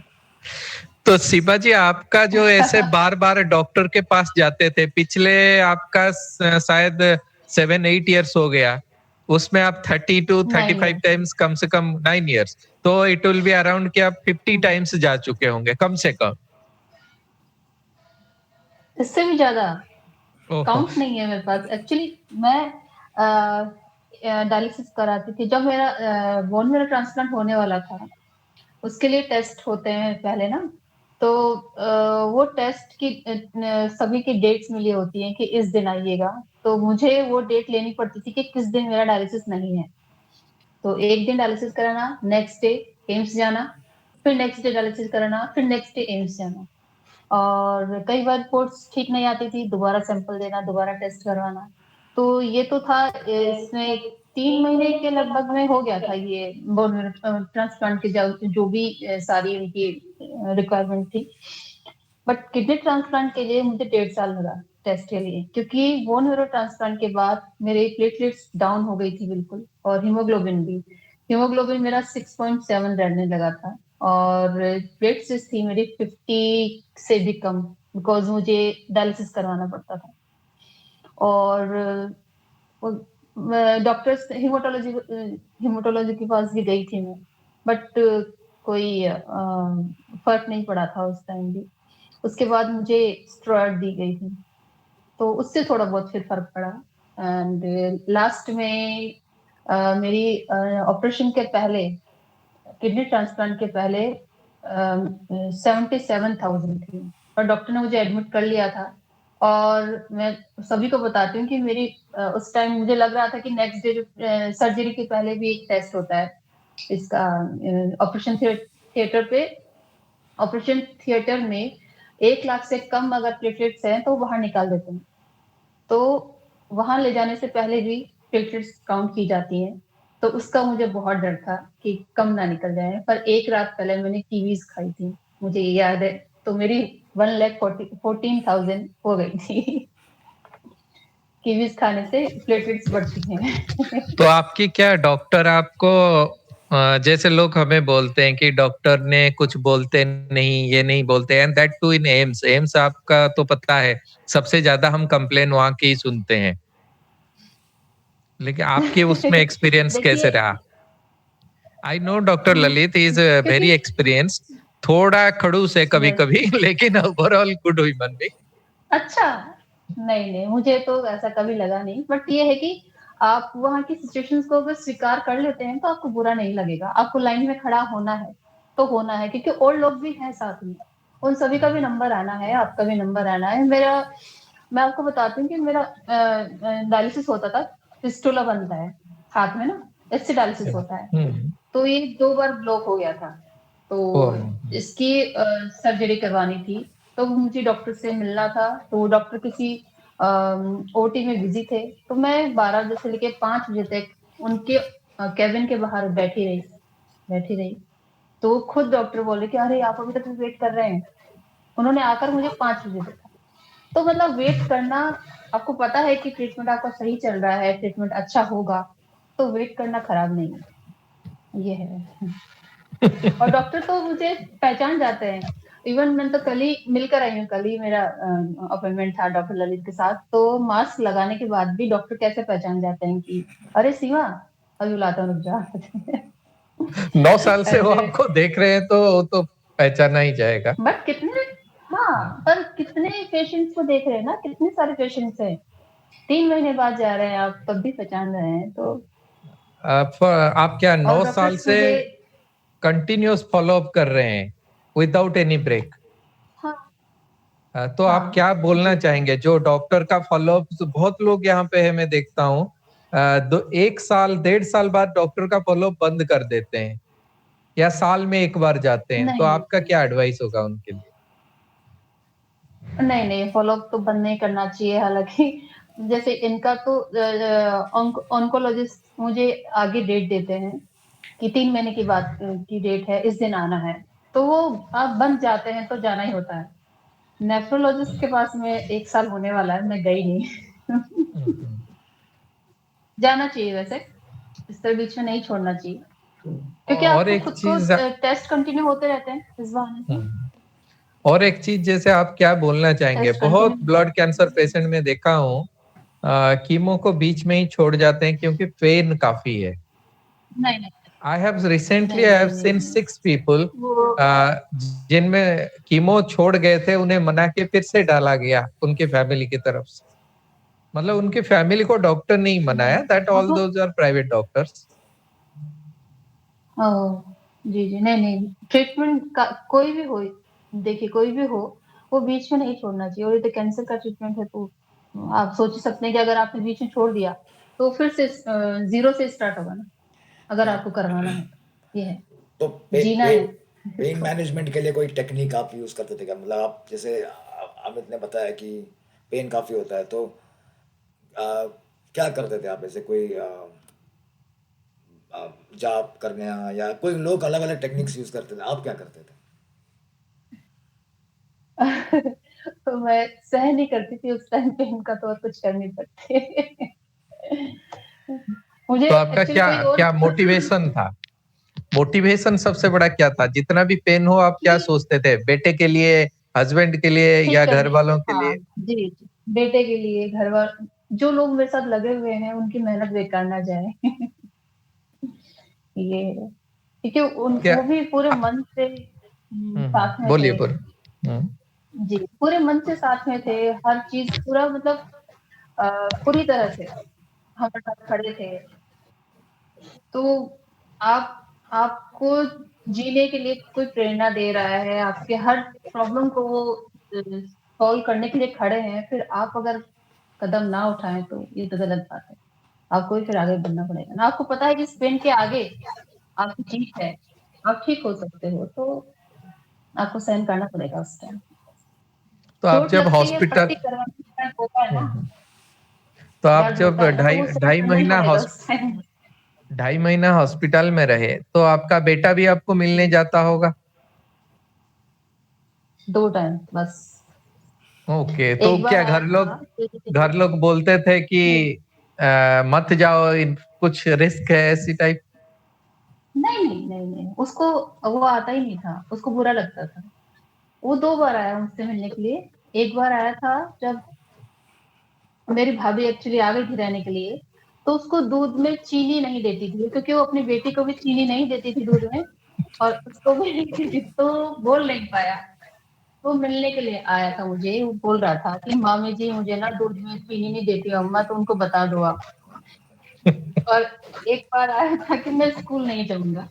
तो शिवा जी, आपका जो ऐसे बार बार डॉक्टर के पास जाते थे, पिछले आपका शायद 7-8 years हो गया, उसमें आप 9 30 to 35 इयर्स। टाइम्स, कम से कम 9 years, तो इट विल बी अराउंड कि आप 50 times जा चुके होंगे कम से कम। इससे भी ज़्यादा ओहो। काउंट नहीं है मेरे पास। एक्चुअली मैं डायलिसिस कराती थी जब मेरा बोन मैरो ट्रांसप्लांट होने वाला था। उसके लिए टेस्ट होते हैं पहले ना। तो वो टेस्ट की सभी की डेट्स मिली होती हैं कि इस दिन आइएगा। तो मुझे वो डेट लेनी पड़ती थी कि किस दिन मेरा डायलिसिस नहीं है। तो एक दिन डायलिसिस कराना, नेक्स्ट डे एम्स जाना, फिर नेक्स्ट डे डायलिसिस कराना, फिर नेक्स्ट डे एम्स जाना। और कई बार रिपोर्ट्स ठीक नहीं आती थी, दोबारा सैंपल देना, दोबारा टेस्ट करवाना। तो ये तो था, इसमें 3 महीने के लगभग में हो गया था ये बोन मैरो ट्रांसप्लांट की जो भी सारी इनकी रिक्वायरमेंट थी। बट किडनी ट्रांसप्लांट के लिए मुझे 1.5 साल लगा टेस्ट के लिए, क्योंकि बोन मैरो ट्रांसप्लांट के बाद मेरे प्लेटलेट्स डाउन हो गई थी बिल्कुल, और हीमोग्लोबिन भी। हीमोग्लोबिन मेरा 6.7 रहने लगा था, और प्लेटलेट्स थी मेरी 50 से भी कम, बिकॉज मुझे डायलिसिस करवाना पड़ता था। और डॉक्टर्स हिमाटोलॉजी के पास भी गई थी मैं, बट कोई फर्क नहीं पड़ा था उस टाइम भी। उसके बाद मुझे स्टेरॉयड दी गई थी, तो उससे थोड़ा बहुत फिर फर्क पड़ा। एंड लास्ट में मेरी ऑपरेशन के पहले, किडनी ट्रांसप्लांट के पहले 77,000 थी, और डॉक्टर ने मुझे एडमिट कर लिया था। और मैं सभी को बताती हूँ कि मेरी उस टाइम मुझे लग रहा था कि नेक्स्ट डे सर्जरी के पहले भी एक टेस्ट होता है इसका, ऑपरेशन थिएटर में 1 लाख से कम अगर प्लेटलेट्स हैं तो बाहर निकाल देते हैं। तो वहां ले जाने से पहले भी प्लेटलेट्स काउंट की जाती हैं। तो उसका मुझे बहुत डर था कि कम ना निकल जाए, पर एक रात पहले मैंने कीवीज खाई थी, मुझे ये याद है, तो मेरी 1,14,000 हो गई थी। कीवीज खाने से प्लेटलेट्स बढ़ती हैं। तो आपकी क्या डॉक्टर आपको जैसे लोग हमें बोलते हैं कि डॉक्टर ने कुछ बोलते नहीं, ये नहीं बोलते, and that too in AIIMS आपका तो पता है सबसे ज्यादा हम कंप्लेन वहां की ही सुनते हैं, लेकिन आपके उसमें एक्सपीरियंस कैसे देखिए, रहा? I know doctor Lalit is क्योंकि वेरी एक्सपीरियंस, थोड़ा खड़ूस है कभी यस, कभी लेकिन ओवरऑल गुड ह्यूमन बीइंग। अच्छा, नहीं, मुझे तो ऐसा कभी लगा नहीं, बट ये है कि आप वहाँ की सिचुएशंस को अगर स्वीकार कर लेते हैं, तो आपको बुरा नहीं लगेगा। आपको लाइन में खड़ा होना है, तो होना है, क्योंकि और लोग भी हैं साथ में। उन सभी का भी नंबर आना है, आपका भी नंबर आना है। मैं आपको बताती हूँ कि मेरा डायलिसिस होता था, फिस्टुला बनता है हाथ में ना, इससे डायलिसिस होता है। हम्म। तो ये 2 बार ब्लॉक हो गया था। तो ओह। इसकी सर्जरी करवानी थी, तो मुझे डॉक्टर से मिलना था। तो डॉक्टर किसी ओटी में बिजी थे, तो मैं 12 बजे से लेके 5 बजे तक उनके केबिन के बाहर बैठी रही। तो खुद डॉक्टर बोले कि अरे आप अभी तक वेट कर रहे हैं। उन्होंने आकर मुझे 5 बजे देखा। तो मतलब वेट करना, आपको पता है कि ट्रीटमेंट आपका सही चल रहा है, ट्रीटमेंट अच्छा होगा, तो वेट करना खराब नहीं है, ये है। और डॉक्टर तो मुझे पहचान जाते हैं। इवन मैं तो कल ही मिलकर आई हूँ, कल ही मेरा अपॉइंटमेंट था डॉक्टर ललित के साथ। तो मास्क लगाने के बाद भी डॉक्टर कैसे पहचान जाते हैं कि अरे सीमा, अभी बुलाता हूँ, रुक जा। 9 साल से वो ऐसे। आपको देख रहे हैं तो पहचाना ही जाएगा। बट कितने, हाँ, पर कितने पेशेंट्स को देख रहे हैं ना, कितने सारे पेशेंट्स हैं। 3 महीने बाद जा रहे हैं आप, तब भी पहचान रहे हैं तो। आप क्या और 9 साल डॉक्टर्स से मुझे, कंटिन्यूस फॉलो अप कर रहे हैं विदाउट एनी ब्रेक? हाँ, तो आप हाँ, क्या बोलना जी, चाहेंगे जो डॉक्टर का फॉलोअप, बहुत लोग यहाँ पे है मैं देखता हूँ 1 साल 1.5 साल बाद डॉक्टर का फॉलोअप बंद कर देते हैं या साल में एक बार जाते हैं, तो नहीं, आपका क्या एडवाइस होगा उनके लिए? नहीं, फॉलोअप तो बंद नहीं करना चाहिए। हालांकि जैसे इनका तो ऑन्कोलॉजिस्ट मुझे आगे डेट देते हैं कि 3 महीने की बात की डेट है, इस दिन आना है। तो वो आप बंद जाते हैं तो जाना ही होता है। नेफ्रोलॉजिस्ट के पास में 1 साल होने वाला है, मैं गई नहीं। हम्म। जाना चाहिए वैसे, इस तरह बीच में नहीं छोड़ना चाहिए, क्योंकि और आपको एक खुद को चीज टेस्ट कंटिन्यू होते रहते हैं इस बहाने से। हम्म, और एक चीज जैसे आप क्या बोलना चाहेंगे, टेस्ट बहुत कंटिन्यू, ब्लड कैंसर पेशेंट में देखा हूँ कीमो को बीच में ही छोड़ जाते हैं क्योंकि पेन काफी है। नहीं, नहीं, आई हैव रिसेंटली नहीं, आई हैव नहीं, नहीं, सीन नहीं, 6 पीपल वो, जिनमें कीमो छोड़ गए थे, उन्हें मना के फिर से डाला गया उनकी फैमिली की तरफ से। मतलब उनकी फैमिली को डॉक्टर नहीं नहीं, मनाया, दैट ऑल वो, दोज आर प्राइवेट डॉक्टर्स। ओह! जी, जी। नहीं, ट्रीटमेंट का कोई भी हो, देखिए कोई भी हो, वो बीच में नहीं छोड़ना चाहिए। और ये तो कैंसर का ट्रीटमेंट है, तो आप सोच ही सकते हैं कि अगर आपने बीच में छोड़ दिया, तो फिर से ज़ीरो से स्टार्ट होगा ना, अगर नहीं, आपको करवाना है तो। ये है, तो जीना है। पेन तो मैनेजमेंट के लिए कोई टेक्निक आप यूज़ करते थे क्या? मतलब आप जैसे अमित ने बताया कि पेन काफ़ी होता है, तो क्या करते थे आप? ऐसे कोई जाप करने या कोई लोग अलग अलग टेक्निक्स यूज़ करते थे, आप क्या करते थे? तो मैं सह नहीं करती थी उस टाइम पे, इनका तो और कुछ कर नहीं सकते। मुझे तो आपका एक्चुअली क्या कोई और क्या मोटिवेशन था? मोटिवेशन सबसे बड़ा क्या था? जितना भी पेन हो आप क्या कि सोचते थे, बेटे के लिए, हस्बैंड के लिए या ठीक घर करने, वालों के लिए? हाँ, जी, जी। बेटे के लिए, जो लोग मेरे साथ लगे हुए हैं, उनकी मेहनत बेकार ना जाए। ये है। क्योंकि क्या वो भी पूरे मन से साथ में थे। बोलिए बोलिए। जी, पूरे मन से साथ में थे, हर चीज़ पूरा मतलब पूरी तरह से हमारे साथ खड़े थे। तो आप आपको जीने के लिए कोई प्रेरणा दे रहा है, आपके हर प्रॉब्लम को वो सॉल्व करने के लिए खड़े हैं, फिर आप अगर कदम ना उठाएँ तो ये तो गलत बात है। आपको ही फिर आगे बढ़ना पड़ेगा ना। आपको पता है कि इस पेन के आगे आपकी जीत है, आप ठीक हो सकते हो, तो आपको सहन करना पड़ेगा उस टाइम। तो आप चोट जब लगती है, हॉस्पिटल पट्टी करवाने का टाइम होता है ना, तो आप दर्द जब होता है ना, तो ढाई वो सहन ढाई करना ही महीना पड़ेगा उस टाइम। 2.5 महीना हॉस्पिटल में रहे तो आपका बेटा भी आपको मिलने जाता होगा? 2 टाइम बस। ओके, तो एक बार क्या आया घर था लोग घर लोग बोलते थे कि मत जाओ, कुछ रिस्क है ऐसी टाइप? नहीं, उसको वो आता ही नहीं था, उसको बुरा लगता था। वो 2 बार आया मुझसे मिलने के लिए। एक बार आया था जब मेरी भाभी एक्चुअली आ गई थी रहने के लिए, तो उसको दूध में चीनी नहीं देती थी क्योंकि वो अपनी बेटी को भी चीनी नहीं देती थी दूध में और उसको भी नहीं देती थी, तो बोल नहीं पाया। वो मिलने के लिए आया था मुझे, वो बोल रहा था कि मामी जी मुझे ना दूध में चीनी नहीं देती अम्मा, तो उनको बता दो आप। और एक बार आया था कि मैं स्कूल नहीं जाऊँगा,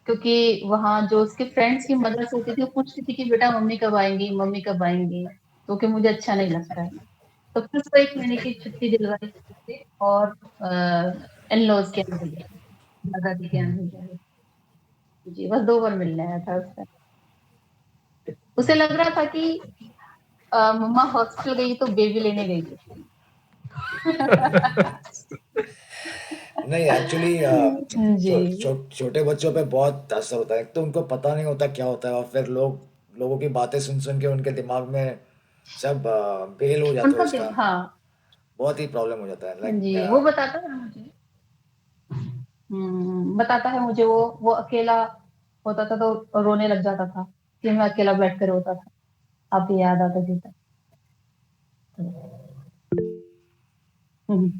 क्योंकि वहाँ जो उसके फ्रेंड्स की मदर्स होती थी, वो पूछती थी कि बेटा मम्मी कब आएँगी? तो कि मुझे अच्छा नहीं लगता है। तो फिर उसको 1 महीने की छुट्टी दिलवाई थी और इन-लॉज़ के यहाँ भेजा, दादाजी के यहाँ भेजा। जी, बस 2 बार मिलने आया था उससे। उसे लग रहा था कि मम्मा हॉस्पिटल गई तो बेबी लेने गई है। नहीं एक्चुअली जी। छोटे बच्चों पे बहुत असर होता है। एक तो उनको पता नहीं होता क्या होता है और फिर लोगों की बातें सुन सुन के उनके दिमाग में सब बेल हो जाता है उनका उसका। दिल हाँ, बहुत ही प्रॉब्लम हो जाता है लाइक। जी, वो बताता था मुझे। बताता है मुझे वो अकेला होता था तो रोने लग जाता था कि मैं अकेला बैठ कर रोता था। आपकी याद आता थी तब। हुँ,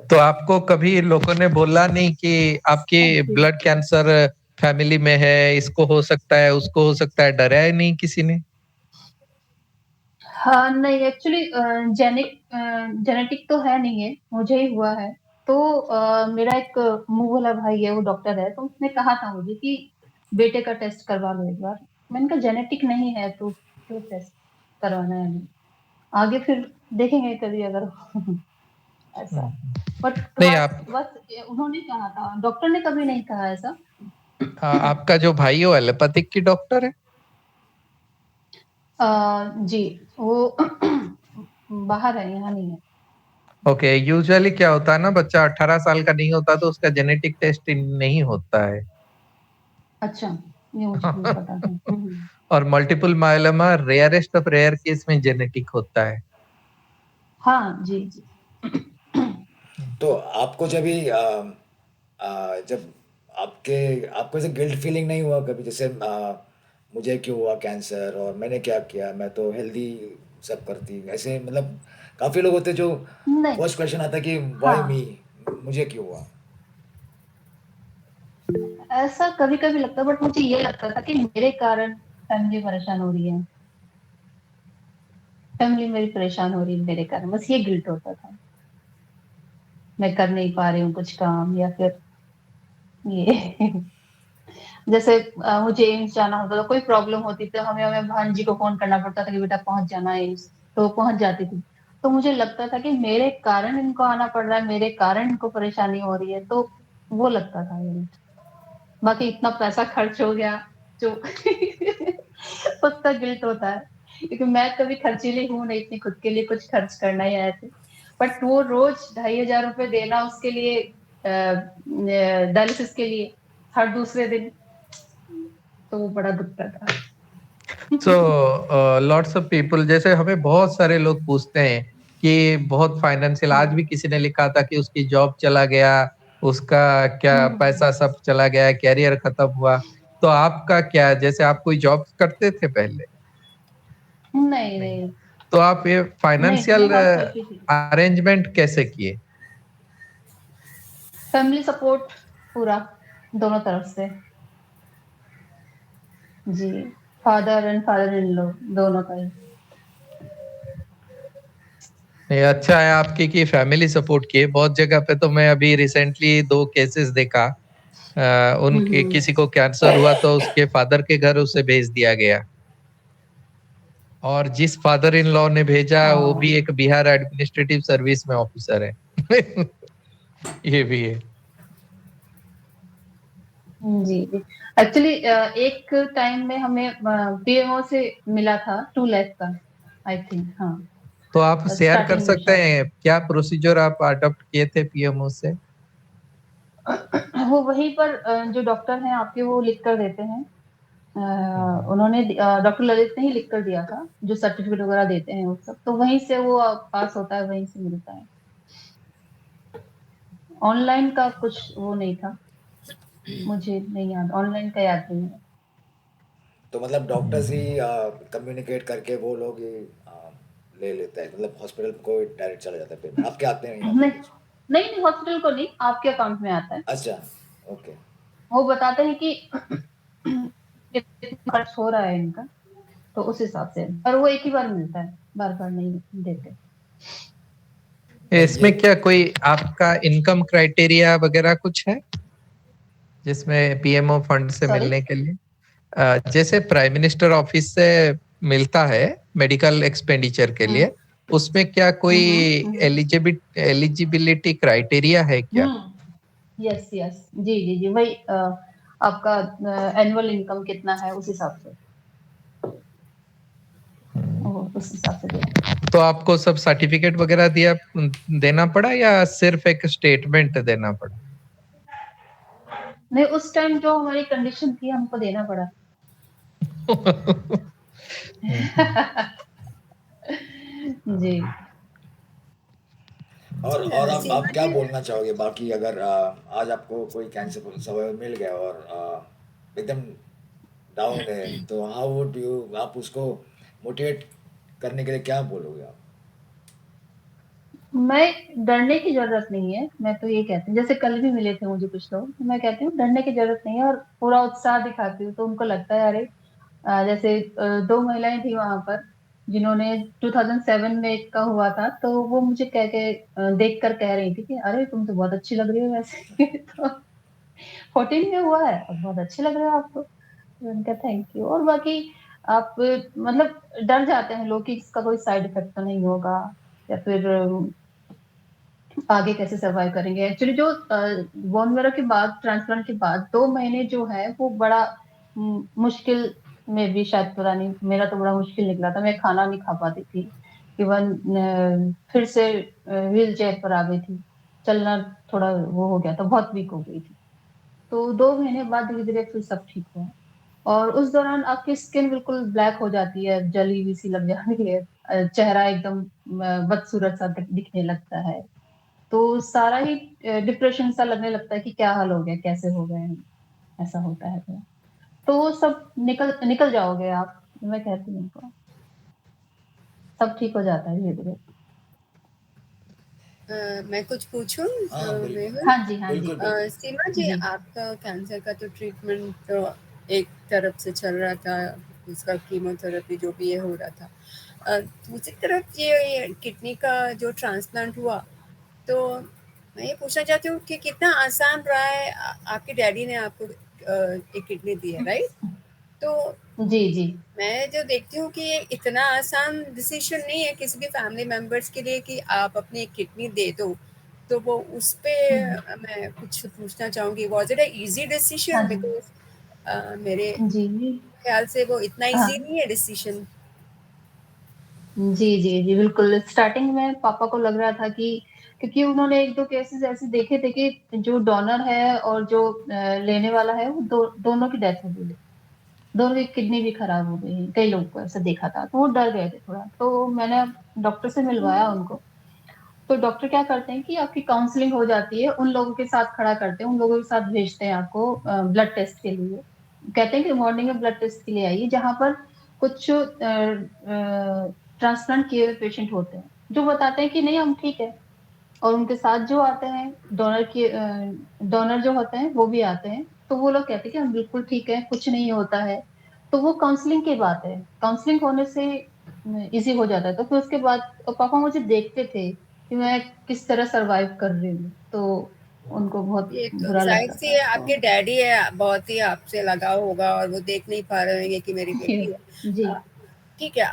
तो आपको कभी लोगों ने बोला नहीं कि आपके जी। ब्लड कैंसर फैमिली में है, इसको हो सकता है, उसको हो सकता है, डराया नहीं किसी ने? हाँ, नहीं एक्चुअली जेनेटिक तो है नहीं है, मुझे ही हुआ है। तो मेरा एक मुँह वाला भाई है, वो डॉक्टर है, तो उसने कहा था मुझे कि बेटे का टेस्ट करवा लो एक बार। मैंने कहा जेनेटिक नहीं है तो क्यों टेस्ट करवाना है हमें? आगे फिर देखेंगे कभी अगर ऐसा। बट नहीं, बस आप बस उन्होंने कहा था, डॉक्टर ने कभी नहीं कहा ऐसा। आपका जो भाई है वो एलोपैथिक की डॉक्टर है? जी, वो बाहर है, यहाँ नहीं है। ओके, यूजुअली क्या होता है ना, बच्चा 18 साल का नहीं होता तो उसका जेनेटिक टेस्ट नहीं होता है। अच्छा, ये मुझे नहीं पता था। और multiple myeloma rarest of rare case में जेनेटिक होता है। हाँ, जी, जी। तो आपको जब भी जब आपको ऐसे गिल्ट फीलिंग नहीं हुआ कभी जैसे मुझे क्यों हुआ कैंसर और मैंने क्या किया, मैं तो हेल्दी सब करती ऐसे मतलब काफ़ी लोग होते हैं जो नहीं, फर्स्ट क्वेश्चन आता है कि वाई हाँ, मी, मुझे क्यों हुआ। ऐसा कभी-कभी लगता है बट मुझे ये लगता था कि मेरे कारण फैमिली परेशान हो रही है। फैमिली मेरी परेशान हो रही है मेरे कारण, बस ये गिल्ट होता था। मैं कर नहीं पा रही हूँ कुछ काम या फिर ये जैसे मुझे एम्स जाना होता था, कोई प्रॉब्लम होती तो हमें हमें भांजी को फ़ोन करना पड़ता था कि बेटा पहुँच जाना एम्स, तो वो पहुँच जाती थी। तो मुझे लगता था कि मेरे कारण इनको आना पड़ रहा है, मेरे कारण इनको परेशानी हो रही है, तो वो लगता था मुझे। बाकी इतना पैसा खर्च हो गया जो उसका गिल्ट होता है, क्योंकि मैं कभी खर्चीली हूँ नहीं इतनी खुद के लिए कुछ खर्च करना ही आया थे। बट वो रोज़ ₹2500 देना उसके लिए डायलिसिस के लिए हर दूसरे दिन, तो वो बड़ा दुखता था। सो लॉट्स ऑफ पीपल, जैसे हमें बहुत सारे लोग पूछते हैं कि बहुत फाइनेंशियल, आज भी हुँ। किसी ने लिखा था कि उसकी जॉब चला गया, उसका क्या हुँ, पैसा सब चला गया, कैरियर खत्म हुआ। तो आपका क्या, जैसे आप कोई जॉब करते थे पहले? नहीं, नहीं। नहीं। तो आप ये नहीं, मैं फाइनेंशियल हाउसवाइफ ही थी। अरेंजमेंट कैसे किए? फैमिली सपोर्ट पूरा दोनों तरफ से। जी, father and father in law दोनों का ही। ये अच्छा है आपकी कि फैमिली सपोर्ट किए। बहुत जगह पे तो मैं अभी रिसेंटली 2 केसेस देखा, उनके हम्म। किसी को कैंसर हुआ तो उसके फादर के घर उसे भेज दिया गया, और जिस फादर इन लॉ ने भेजा वो भी एक बिहार एडमिनिस्ट्रेटिव सर्विस में ऑफिसर है। ये भी है। जी, जी। एक्चुअली एक टाइम में हमें पीएमओ से मिला था 2 लाख का, आई थिंक, हाँ, तो आप शेयर कर स्टार्टिंग में सकते शायद। हैं क्या प्रोसीजर आप अडॉप्ट किए थे पीएमओ से? वो वहीं पर जो डॉक्टर हैं आपके वो लिख कर देते हैं। उन्होंने डॉक्टर ललित ने ही लिख कर दिया था, जो सर्टिफिकेट वगैरह देते हैं वो सब, तो वहीं से वो पास होता है, वहीं से मिलता है। ऑनलाइन का कुछ वो नहीं था, मुझे नहीं याद, ऑनलाइन का याद नहीं है। तो मतलब डॉक्टर से ही कम्युनिकेट करके वो लोग ही ले लेते हैं, मतलब हॉस्पिटल को डायरेक्ट चला जाता है पेमेंट, आपके आते हैं यहाँ पे नहीं, कुछ? नहीं, नहीं, हॉस्पिटल को नहीं, आपके अकाउंट में आता है। अच्छा, ओके। वो बताते हैं कि कितना खर्च हो रहा है इनका, तो उस हिसाब से, और वो एक ही बार मिलता है, बार-बार नहीं देते। नहीं ये इसमें क्या कोई आपका इनकम क्राइटेरिया वगैरह कुछ है जिसमें पीएमओ फंड से सॉरी? मिलने के लिए? जैसे प्राइम मिनिस्टर ऑफिस से मिलता है मेडिकल एक्सपेंडिचर के हुँ। लिए, उसमें क्या कोई हुँ, हुँ, हुँ, हुँ। एलिजिबिलिटी क्राइटेरिया है क्या? Yes, yes. जी, जी, जी, वही आपका एनुअल इनकम कितना है उस हिसाब से, वो उस हिसाब से देते हैं। तो आपको सब सर्टिफिकेट वगैरह देना पड़ा या सिर्फ एक स्टेटमेंट देना पड़ा? नहीं, उस टाइम जो हमारी कंडीशन थी हमको देना पड़ा। जी। और आप सीमा क्या जी, बोलना चाहोगे बाकी, अगर आज आपको कोई कैंसर सर्वाइवर मिल गया और एकदम डाउन है, तो हाउ वुड यू, आप उसको मोटिवेट करने के लिए क्या बोलोगे आप? मैं डरने की ज़रूरत नहीं है, मैं तो ये कहती हूँ, जैसे कल भी मिले थे मुझे कुछ लोग, तो मैं कहती हूँ डरने की ज़रूरत नहीं है, और पूरा उत्साह दिखाती हूँ, तो उनको लगता है अरे जैसे 2 महिलाएँ थी वहाँ पर, जिन्होंने 2007 में एक का हुआ था, तो वो मुझे देख कर कह रही थी कि अरे तुम तो बहुत अच्छी लग रही हो वैसे। तो 14 में हुआ है और बहुत अच्छे लग रहे हो आप तो। तो मैंने कहा थैंक यू, और बाकी आप मतलब डर जाते हैं लोग कि इसका कोई साइड इफेक्ट तो नहीं होगा, या फिर आगे कैसे सर्वाइव करेंगे। एक्चुअली जो बोन मैरो के बाद, ट्रांसप्लांट के बाद 2 महीने जो है वो बड़ा मुश्किल में भी शायद पता नहीं, मेरा तो बड़ा मुश्किल निकला था। मैं खाना नहीं खा पाती थी। इवन फिर से व्हील चेयर पर आ गई थी। चलना थोड़ा वो हो गया था, बहुत वीक हो गई थी। तो 2 महीने बाद धीरे-धीरे फिर सब ठीक हुआ। और उस दौरान आपकी स्किन बिल्कुल ब्लैक हो जाती है, जली हुई सी लग जाती है। चेहरा एकदम बदसूरत सा दिखने लगता है। तो सारा ही डिप्रेशन सा लगने लगता है कि क्या हाल हो गया, कैसे हो गए हम, ऐसा होता है थोड़ा। तो वो सब निकल निकल जाओगे आप, मैं कहती हूँ उनको, सब ठीक हो जाता है धीरे-धीरे। मैं कुछ पूछूं हाँ बिल्कुल, मेहुल? हाँ जी, हाँ जी। बिल्कुल बिल्कुल। सीमा जी, जी। आपका कैंसर का तो ट्रीटमेंट एक तरफ से चल रहा था, उसका कीमोथेरेपी जो भी ये हो रहा था। दूसरी तरफ ये किडनी का जो ट्रांसप्लांट हुआ, तो मैं ये पूछना चाहती हूँ कि कितना आसान रहा है। आपके डैडी ने आपको एक किडनी दी है, राइट? तो जी, जी। मैं जो देखती हूँ कि ये इतना आसान डिसीजन नहीं है किसी भी फैमिली मेंबर्स के लिए कि आप अपनी एक किडनी दे दो। तो वो उस पे हुँ। मैं कुछ पूछना चाहूँगी, वाज़ इट अ ईज़ी हाँ डिसीजन? जी। बिकॉज़ मेरे जी, जी। ख़्याल से वो इतना ईज़ी हाँ। नहीं है डिसीजन। जी, जी, जी, बिल्कुल। स्टार्टिंग में पापा को लग रहा था कि, क्योंकि उन्होंने 1-2 केसेज़ ऐसे देखे थे कि जो डोनर है और जो लेने वाला है, वो दोनों की डेथ हो गई है। दोनों की किडनी भी खराब हो गई है, कई लोग को ऐसा देखा था, तो वो डर गए थे थोड़ा। तो मैंने डॉक्टर से मिलवाया उनको, तो डॉक्टर क्या करते हैं कि आपकी काउंसलिंग हो जाती है, उन लोगों के साथ खड़ा करते हैं, उन लोगों के साथ भेजते हैं आपको ब्लड टेस्ट के लिए। कहते हैं कि मॉर्निंग में ब्लड टेस्ट के लिए आइए, जहाँ पर कुछ ट्रांसप्लांट किए हुए पेशेंट होते हैं, जो बताते हैं कि नहीं हम ठीक है, और उनके साथ जो आते हैं डोनर जो होते हैं वो भी आते हैं, तो वो लोग कहते हैं कि हम बिल्कुल ठीक है, कुछ नहीं होता है। तो वो काउंसलिंग की बात है। काउंसलिंग होने से इजी हो जाता है। तो फिर उसके बाद पापा मुझे देखते थे कि मैं किस तरह सरवाइव कर रही हूँ, तो उनको बहुत ये तो बुरा जाहिर लगता सी था। है, तो आपके डैडी है, बहुत ही आपसे लगाव होगा और वो देख नहीं पा रहे होंगे कि मेरी बेटी है। जी ठीक है,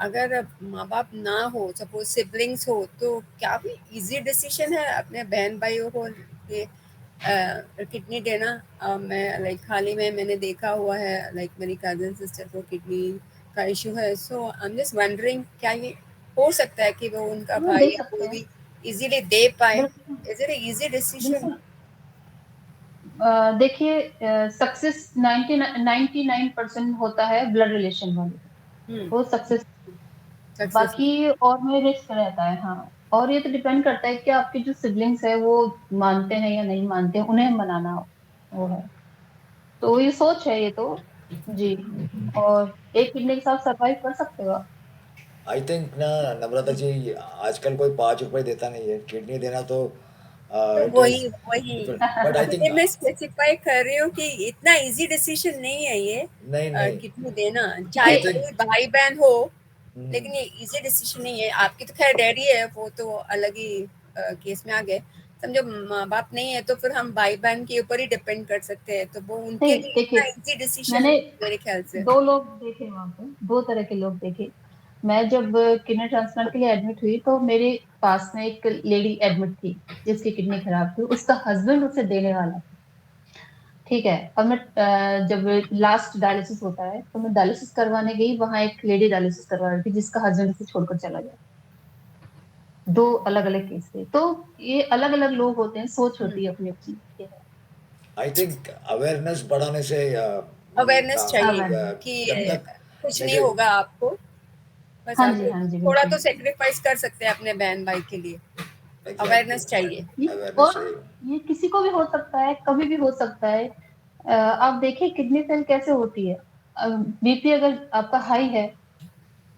अगर माँ बाप ना हो, सपोज सिबलिंग्स हो, तो क्या भी इजी डिसीजन है अपने बहन भाइयों को ये किडनी देना? मैं लाइक हाल ही में मैंने देखा हुआ है, लाइक मेरी कजन सिस्टर को किडनी का इशू है। सो आई एम जस्ट वंडरिंग, क्या ये हो सकता है कि वो उनका हाँ, भाई दे या सकते कोई हैं। भी इजीली दे पाए? बिल्कुल इज इट इजी डिसीजन? बिल्कुल। देखिए, सक्सेस 99% होता है ब्लड रिलेशन वाले, हम्म, वो सक्सेस। सक्सेस। बाकी और में रिस्क रहता है, हाँ। और ये तो डिपेंड करता है कि आपके जो सिबलिंग्स है वो मानते हैं या नहीं मानते हैं, उन्हें मनाना वो है। तो ये सोच है ये तो। जी। और एक किडनी के साथ सरवाइव कर सकते हो आप। आई थिंक ना नम्रता जी, आजकल कोई 5 रुपए देता नहीं है किडनी देना, तो तो इट इज वही वही डिफरेंट, बट आई थिंक इसलिए मैं स्पेसिफाई कर रही हूँ कि इतना इजी डिसीजन नहीं है ये नहीं नहीं, किडनी देना, आई चाहे देखिए, थिंक कोई भाई बहन हो। लेकिन ये इजी डिसीजन नहीं है। आपकी तो खैर डैडी है, वो तो अलग ही केस में आ गए। समझो माँ बाप नहीं है, तो फिर हम भाई बहन के ऊपर ही डिपेंड कर सकते हैं, तो वो उनके नहीं लिए इतना देखिए, इजी डिसीजन मैंने मेरे ख्याल से। 2 लोग देखे वहां पे, 2 तरह के लोग देखे। मैं जब किडनी ट्रांसप्लांट के लिए एडमिट हुई तो मेरे पास में एक लेडी एडमिट थी जिसकी किडनी खराब थी, उसका हस्बैंड उसे देने वाला था। ठीक है। अब मैं जब लास्ट डायलिसिस होता है तो मैं डायलिसिस करवाने गई, वहां एक लेडी डायलिसिस करवा रही थी जिसका हस्बैंड उसे छोड़कर चला गया। 2 अलग अलग केस थे। तो ये अलग अलग लोग होते हैं, सोच होती है अपनी अपनी। आई थिंक अवेयरनेस बढ़ाने से अवेयरनेस चाहिए अवेयरनेस। कि जब तक कुछ नहीं जैसे होगा आपको, बस हाँ आप जी, हाँ जी, थोड़ा बिल्कुल। तो सेक्रीफाइस कर सकते हैं अपने बहन भाई के लिए। एग्जैक्टली अवेयरनेस चाहिए। ये अवेयरनेस और चाहिए। ये किसी को भी हो सकता है, कभी भी हो सकता है। आप देखिए किडनी फेल कैसे होती है। बीपी अगर आपका हाई है,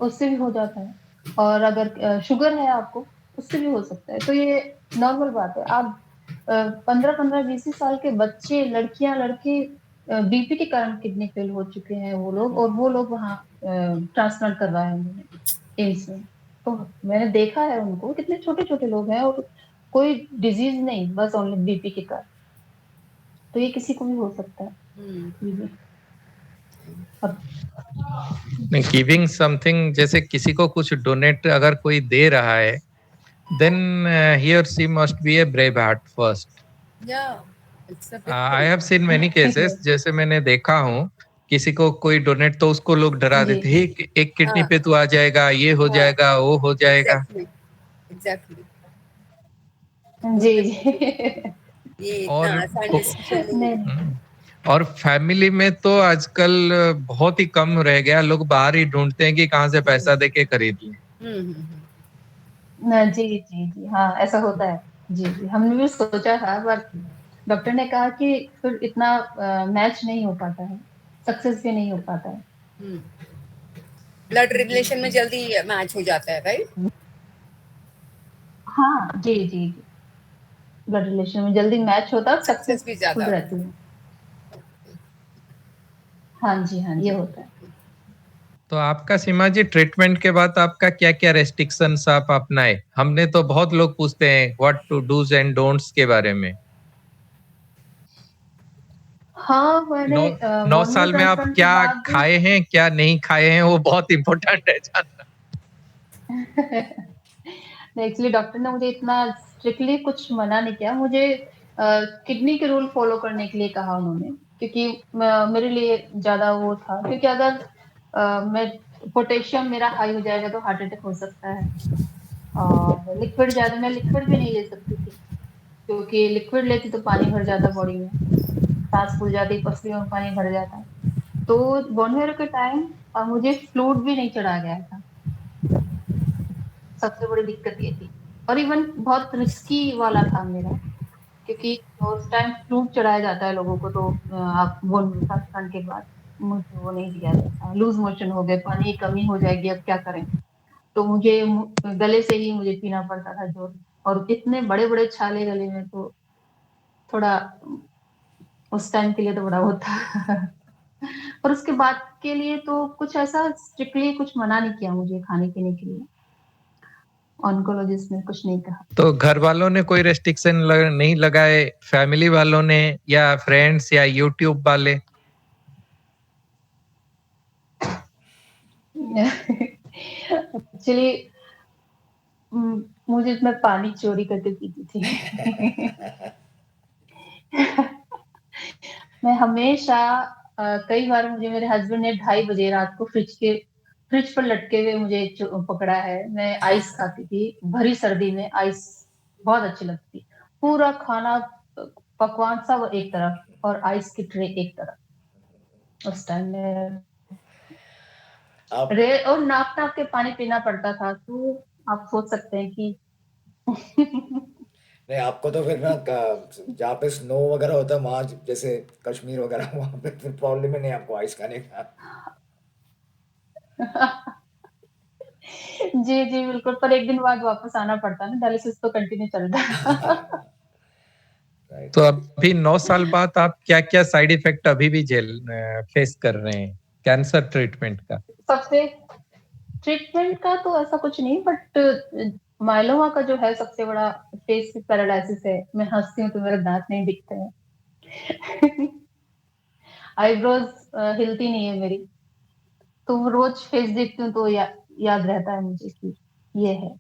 उससे भी हो जाता है। और अगर शुगर है आपको, उससे भी हो सकता है। तो ये नॉर्मल बात है। आप 15-15 20 साल के बच्चे, लड़कियां, लड़के बीपी के कारण किडनी फेल हो चुके हैं वो लोग, और वो लोग वहाँ ट्रांसप्लांट करवाए हैं उन्होंने एम्स में। तो मैंने देखा है उनको, कितने छोटे छोटे लोग हैं और कोई डिजीज नहीं, बस ओनली बीपी के कारण। तो ये किसी को भी हो सकता है। हम्म। ये भी। और नहीं, गिविंग समथिंग, जैसे किसी को कुछ डोनेट अगर कोई दे रहा है, देन ही और she must be a brave heart first. या it's a big I thing. Have seen many cases, जैसे मैंने देखा हूँ, किसी को कोई डोनेट तो उसको लोग डरा जी देते हैं, एक किडनी हाँ पे तू आ जाएगा, ये हो हाँ, जाएगा, वो हो जाएगा। Exactly exactly. जी डोनेट कर दो, जी। ये इतना और आसान को, डिसीजन नहीं है। नहीं और फैमिली में तो आजकल बहुत ही कम रह गया, लोग बाहर ही ढूंढते हैं कि कहाँ से पैसा देके खरीद लें। हम्म। जी जी जी, हाँ ऐसा होता है। जी जी, हमने भी सोचा था, पर डॉक्टर ने कहा कि फिर इतना मैच नहीं हो पाता है, सक्सेस भी नहीं हो पाता है। हम्म, ब्लड जी रिलेशन में जल्दी मैच हो जाता है, राइट? हाँ जी जी जी, ब्लड रिलेशन में जल्दी मैच होता है, सक्सेस भी सक्सेसफुल ज्यादा रहती होता है। हाँ जी, हाँ ये होता है। तो आपका सीमा जी, ट्रीटमेंट के बाद आपका क्या क्या रेस्ट्रिक्शंस आप अपनाए? हमने तो बहुत लोग पूछते हैं what to dos and don'ts के बारे में। हाँ, मैंने 9 9 साल बोन में आप ट्रांसप्लांट के क्या बाद खाए हैं, क्या नहीं खाए हैं, वो बहुत इंपॉर्टेंट है जानना। एक्चुअली डॉक्टर ने मुझे इतना स्ट्रिक्टली कुछ मना नहीं किया, मुझे किडनी के रूल फॉलो करने के लिए कहा उन्होंने। क्योंकि मेरे लिए ज्यादा वो था, क्योंकि अगर मैं पोटेशियम मेरा हाई हो जाएगा तो हार्ट अटैक हो सकता है। और लिक्विड ज्यादा, मैं लिक्विड भी नहीं ले सकती थी, क्योंकि लिक्विड लेती तो पानी भर जाता बॉडी में, सांस फूल जाती, पसलियों में पानी भर जाता। तो बोन मेरो के टाइम मुझे फ्लूइड भी नहीं चढ़ा गया था। सबसे बड़ी दिक्कत ये थी। और इवन बहुत रिस्की वाला था मेरा, क्योंकि उस टाइम फ्लूइड चढ़ाया जाता है लोगों को, तो आप बोन ट्रांसप्लांट के बाद मुझे वो नहीं दिया गया था। लूज मोशन हो गए, पानी की कमी हो जाएगी, अब क्या करें। तो मुझे गले से ही मुझे पीना पड़ता था जोर। और इतने बड़े बड़े छाले गले में, तो थोड़ा उस टाइम के लिए तो बड़ा होता। और उसके बाद के लिए तो कुछ ऐसा स्ट्रिक्टली कुछ मना नहीं किया मुझे खाने पीने के लिए। ऑन्कोलॉजिस्ट ने कुछ नहीं कहा। तो घर वालों ने कोई रेस्ट्रिक्शन नहीं लगाए, फैमिली वालों ने या फ्रेंड्स या यूट्यूब वाले? एक्चुअली मुझे मैं पानी चोरी करके पीती थी। मैं हमेशा कई बार मुझे मेरे हस्बैंड ने 2:30 बजे रात को फ्रिज पर लटके हुए मुझे पकड़ा है। मैं आइस खाती थी, भरी सर्दी में आइस बहुत अच्छी लगती। पूरा खाना पकवान सब एक तरफ और आइस की ट्रे एक तरफ। उस टाइम में आप और नाप नाप के पानी पीना पड़ता था, तो आप सोच सकते हैं कि नहीं, आपको तो फिर ना जहाँ पे स्नो वगैरह होता है वहाँ, जैसे कश्मीर वगैरह, वहाँ पे फिर प्रॉब्लम ही नहीं है आपको आइस खाने का। जी जी बिल्कुल, पर एक दिन बाद वापस आना पड़ता ना, डायलिसिस तो कंटिन्यू चलता। राइट, तो राइट। अभी 9 साल बाद आप क्या क्या साइड इफेक्ट अभी भी फेस कर रहे हैं कैंसर ट्रीटमेंट का? सबसे ट्रीटमेंट का तो ऐसा कुछ नहीं, बट माइलोमा का जो है सबसे बड़ा फेस पैरालिसिस है। मैं हंसती हूँ तो मेरे दांत नहीं दिखते हैं। आईब्रोज हिलती नहीं है मेरी, तो रोज फेस देखती हूँ तो याद रहता है मुझे कि ये है।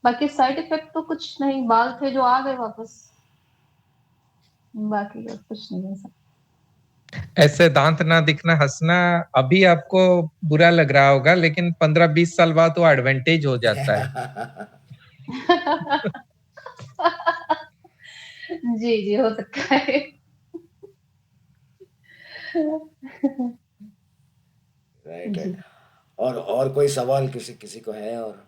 बाकी साइड इफेक्ट तो कुछ नहीं, बाल थे जो आ गए वापस, बाकी और कुछ नहीं है। ऐसे दांत ना दिखना, हंसना अभी आपको बुरा लग रहा होगा, लेकिन 15-20 साल बाद वो एडवांटेज हो जाता है। जी जी हो सकता है। Right, right. जी और कोई सवाल किसी किसी को है? और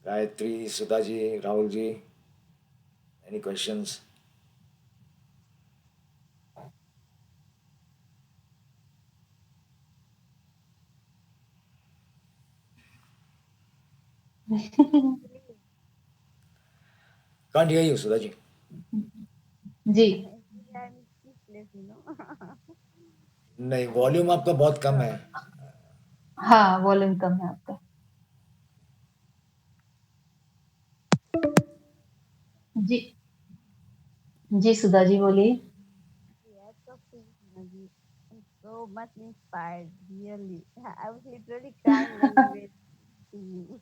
Gayatri, Sudha ji, Rahul ji, any questions? Can't hear you, Sudha ji. जी I'm speechless, you know. नहीं, वॉल्यूम आपका बहुत कम है। हाँ, वॉल्यूम कम है आपका। जी जी सुधा जी बोलिए। Yes, of course, Nagi. I'm so much inspired, really. I was literally crying when we were singing.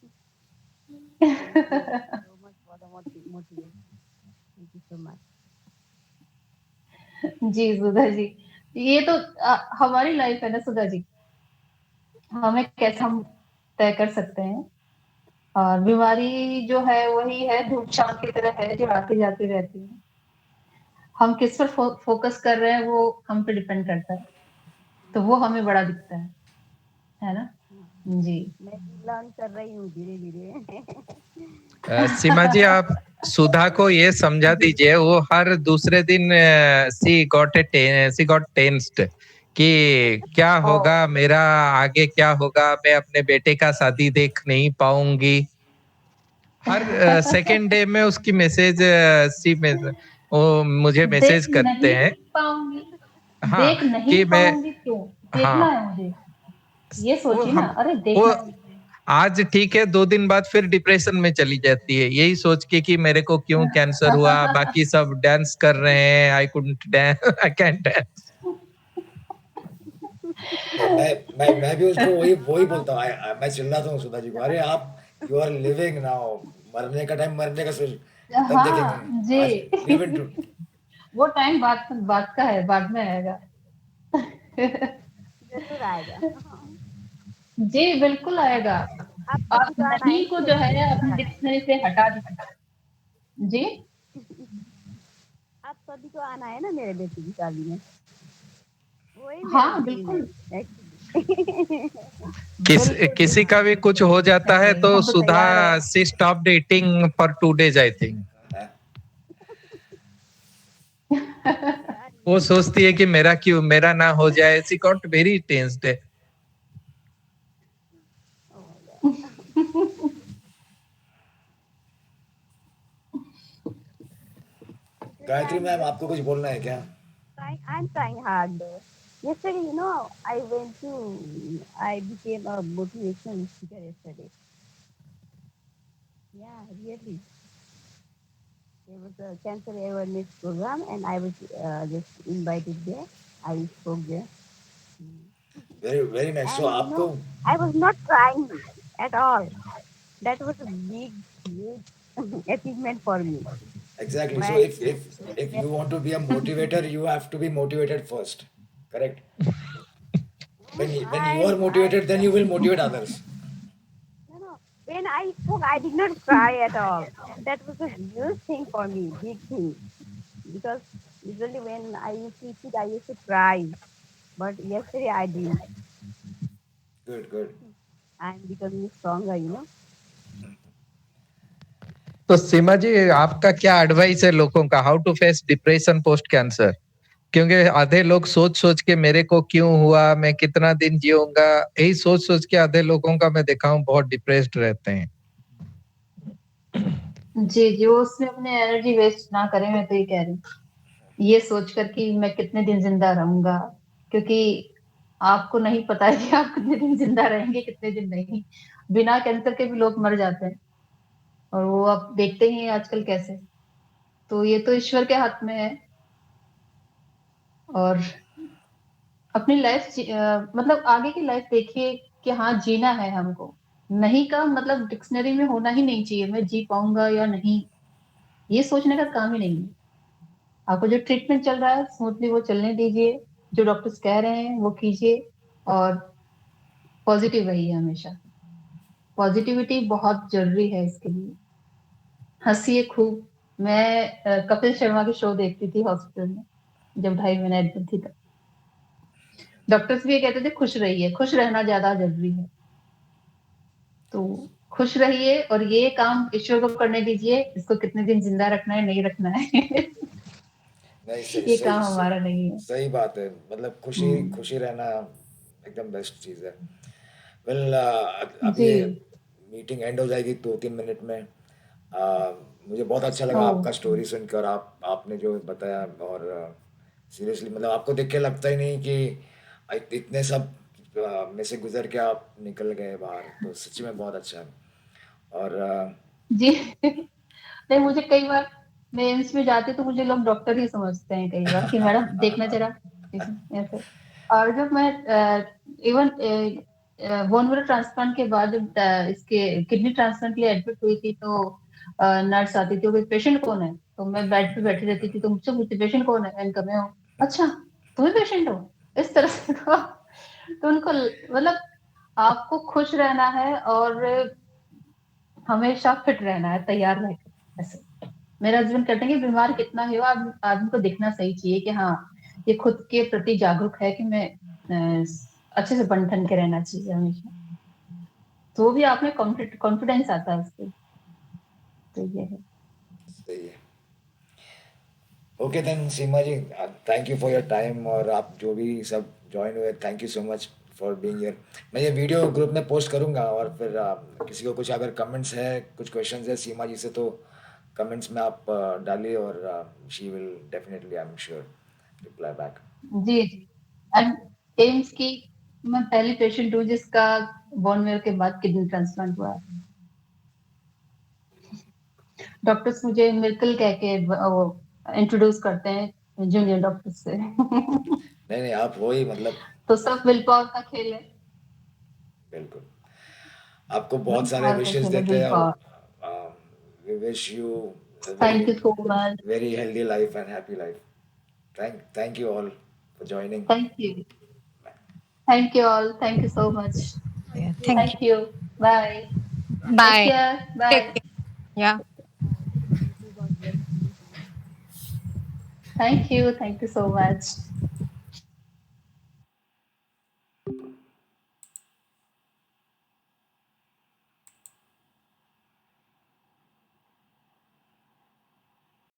Thank you so much for the motivation. Thank you so much. जी सुधा जी, ये तो हमारी लाइफ है ना सुधा जी, हमें कैसे हम तय कर सकते हैं। और बीमारी जो है वही है, धूप छांव की तरह है जो आती जाती रहती है। हम किस पर फोकस कर रहे हैं वो हम पे डिपेंड करता है, तो वो हमें बड़ा दिखता है ना। हाँ, जी। मैं भी लर्न कर रही हूँ धीरे धीरे। सीमा जी, आप सुधा को ये समझा जी दीजिए, वो हर दूसरे दिन सी गॉट टेंस्ड कि क्या ओ होगा मेरा, आगे क्या होगा, मैं अपने बेटे का शादी देख नहीं पाऊंगी। हर सेकेंड डे में उसकी मैसेज सी में वो मुझे देख मैसेज करते नहीं हैं। पाऊंगी, हाँ, देख नहीं कि मैं, पाऊंगी क्यों? देखना हाँ, है मुझे, ये वो सोचिए ना, हम अरे वो देखना है मुझे। आज ठीक है, 2 दिन बाद फिर डिप्रेशन में चली जाती है, यही सोच के कि मेरे को क्यों कैंसर हुआ, बाकी सब डांस कर रहे हैं, I couldn't dance, I can't dance. नहीं, मैं भी उसको वही वही बोलता हूँ। मैं चिल्लाता हूँ सुधा जी को, अरे आप, यू आर लिविंग नाउ, मरने का टाइम मरने का सोच, तब देखेंगे। हाँ आज लिव इन जी। टू। वो टाइम बात बात का है, बाद में आएगा। जरूर आएगा। जी बिल्कुल आएगा। आपको आप भी तो आना है नहीं ना को जो मेरे है बेटी की अपनी शादी में। डिक्शनरी से हटा दीजिए। जी आप सभी को आना है ना मेरे बेटी की शादी में। वही मेरा हाँ ड्रीम है बिल्कुल एक्चुअली। बिल्कुल किसी का भी कुछ हो जाता है तो हम तो सुधा तैयार है। She stop eating for 2 days I think. यार वो सोचती है कि मेरा क्यों, मेरा ना हो जाए, she got very tensed. oh my God. Gayatri ma'am, आपको कुछ बोलना है क्या? I'm trying hard. Yesterday, I became a motivational speaker yesterday. Yeah, really. There was a cancer awareness program, and I was just invited there. I spoke there. Very very nice. So And, आपको I was not crying at all. That was a big, huge achievement for me. exactly. So When, if you want to be a motivator, you have to be motivated first. Correct? When you are I motivated, then you will motivate others. no, when I spoke, I did not cry at all. That was a huge thing for me, big thing. Because usually when I used to speak, I used to cry. But yesterday I didn't. Good, good. I'm becoming stronger. तो सीमा जी, आपका क्या advice है लोगों का, how to face depression post cancer? क्योंकि आधे लोग सोच सोच के मेरे को क्यों हुआ, मैं कितना दिन जीऊंगा, यही सोच सोच के आधे लोगों का मैं देखा हूँ बहुत डिप्रेस्ड रहते हैं। जी, जी, वो उसमें अपने एनर्जी वेस्ट ना करें, मैं तो ये कह रही हूँ। ये सोचकर कि मैं कितने दिन जिंदा रहूंगा, क्योंकि आपको नहीं पता है कि आप कितने दिन जिंदा रहेंगे, कितने दिन नहीं। बिना कैंसर के भी लोग मर जाते हैं, और वो आप देखते ही हैं आजकल कैसे। तो ये तो ईश्वर के हाथ में है। और अपनी लाइफ मतलब आगे की लाइफ देखिए कि हाँ, जीना है हमको। नहीं का मतलब डिक्शनरी में होना ही नहीं चाहिए, मैं जी पाऊंगा या नहीं, ये सोचने का काम ही नहीं है। आपको जो ट्रीटमेंट चल रहा है स्मूथली वो चलने दीजिए, जो डॉक्टर्स कह रहे हैं वो कीजिए, और पॉजिटिव रहिए हमेशा। पॉजिटिविटी बहुत जरूरी है इसके लिए। हंसिए खूब। मैं कपिल शर्मा की शो देखती थी हॉस्पिटल में, जब 2.5 महीने एडमिट थी तब। डॉक्टर्स भी ये कहते थे खुश रहिए, खुश रहना ज्यादा जरूरी है। तो खुश रहिए, और ये काम ईश्वर को करने दीजिए, इसको कितने दिन जिंदा रखना है नहीं रखना है नहीं, सही ये सही काम सही, हमारा नहीं है। सही बात है। मतलब खुशी हम्म, खुशी रहना एकदम बेस्ट चीज़ है। वेल, अब जी। ये मीटिंग एंड हो जाएगी 2-3 मिनट में। मुझे बहुत अच्छा ओ, लगा आपका स्टोरी सुनकर, आपने जो बताया। और सीरियसली मतलब आपको देख के लगता ही नहीं कि इतने सब में से गुजर के आप निकल गए बाहर, तो सच में बहुत अच्छा है। और जी नहीं, मुझे कई बार मैं एम्स में जाती तो मुझे लोग डॉक्टर ही समझते हैं कई बार, कि मैडम देखना जरा ऐसे। और जब मैं इवन बोन मैरो ट्रांसप्लांट के बाद जब इसके किडनी ट्रांसप्लांट के लिए एडमिट हुई थी, तो नर्स आती थी, वो पेशेंट कौन है, तो मैं बेड पे बैठी रहती थी, तो मुझसे पूछती पेशेंट कौन है, मैंने कहा मैं हूँ। अच्छा, तुम ही पेशेंट हो, इस तरह से। तो उनको मतलब आपको खुश रहना है, और हमेशा फिट रहना है, तैयार रहकर ऐसे। मेरे हस्बैंड कहते हैं कि बीमार कितना भी हो, आदमी को दिखना सही चाहिए कि हाँ, ये खुद के प्रति जागरूक है, कि मैं अच्छे से बन ठन के रहना चाहिए हमेशा। तो वो भी आप में कॉन्फिडेंस आता है उससे। तो ये है। सही है। Okay then Seema ji, thank you for your time, और आप जो भी सब ज्वाइन हुए, thank you so much for being here. मैं ये वीडियो ग्रुप में पोस्ट करूँगा, और फिर किसी को कुछ अगर कमेंट्स है, कुछ क्वेश्चंस है सीमा जी से, तो कमेंट्स में आप डालिए, और she will definitely, I am sure, reply back. जी, जी। एम्स की मैं पहली पेशेंट हूँ जिसका बोन मैरो के बाद किडनी ट्रांसप्लांट हुआ है। डॉक्टर्स मुझे मिर्कल कह के वो इंट्रोड्यूस करते हैं जूनियर डॉक्टर्स से। नहीं नहीं, आप हो ही, मतलब तो सब विल पावर का खेल है। बिल्कुल। आपको बहुत विल सारे पावर का विशेस खेल है, देते विल हैं, और power. We wish you thank very you so much. Very healthy life and happy life. Thank you all for joining. Thank you. Thank you all. Thank you so much. Yeah, thank you. Thank you. Bye. Take Bye. Care. Take bye. care. Yeah. Thank you. Thank you so much.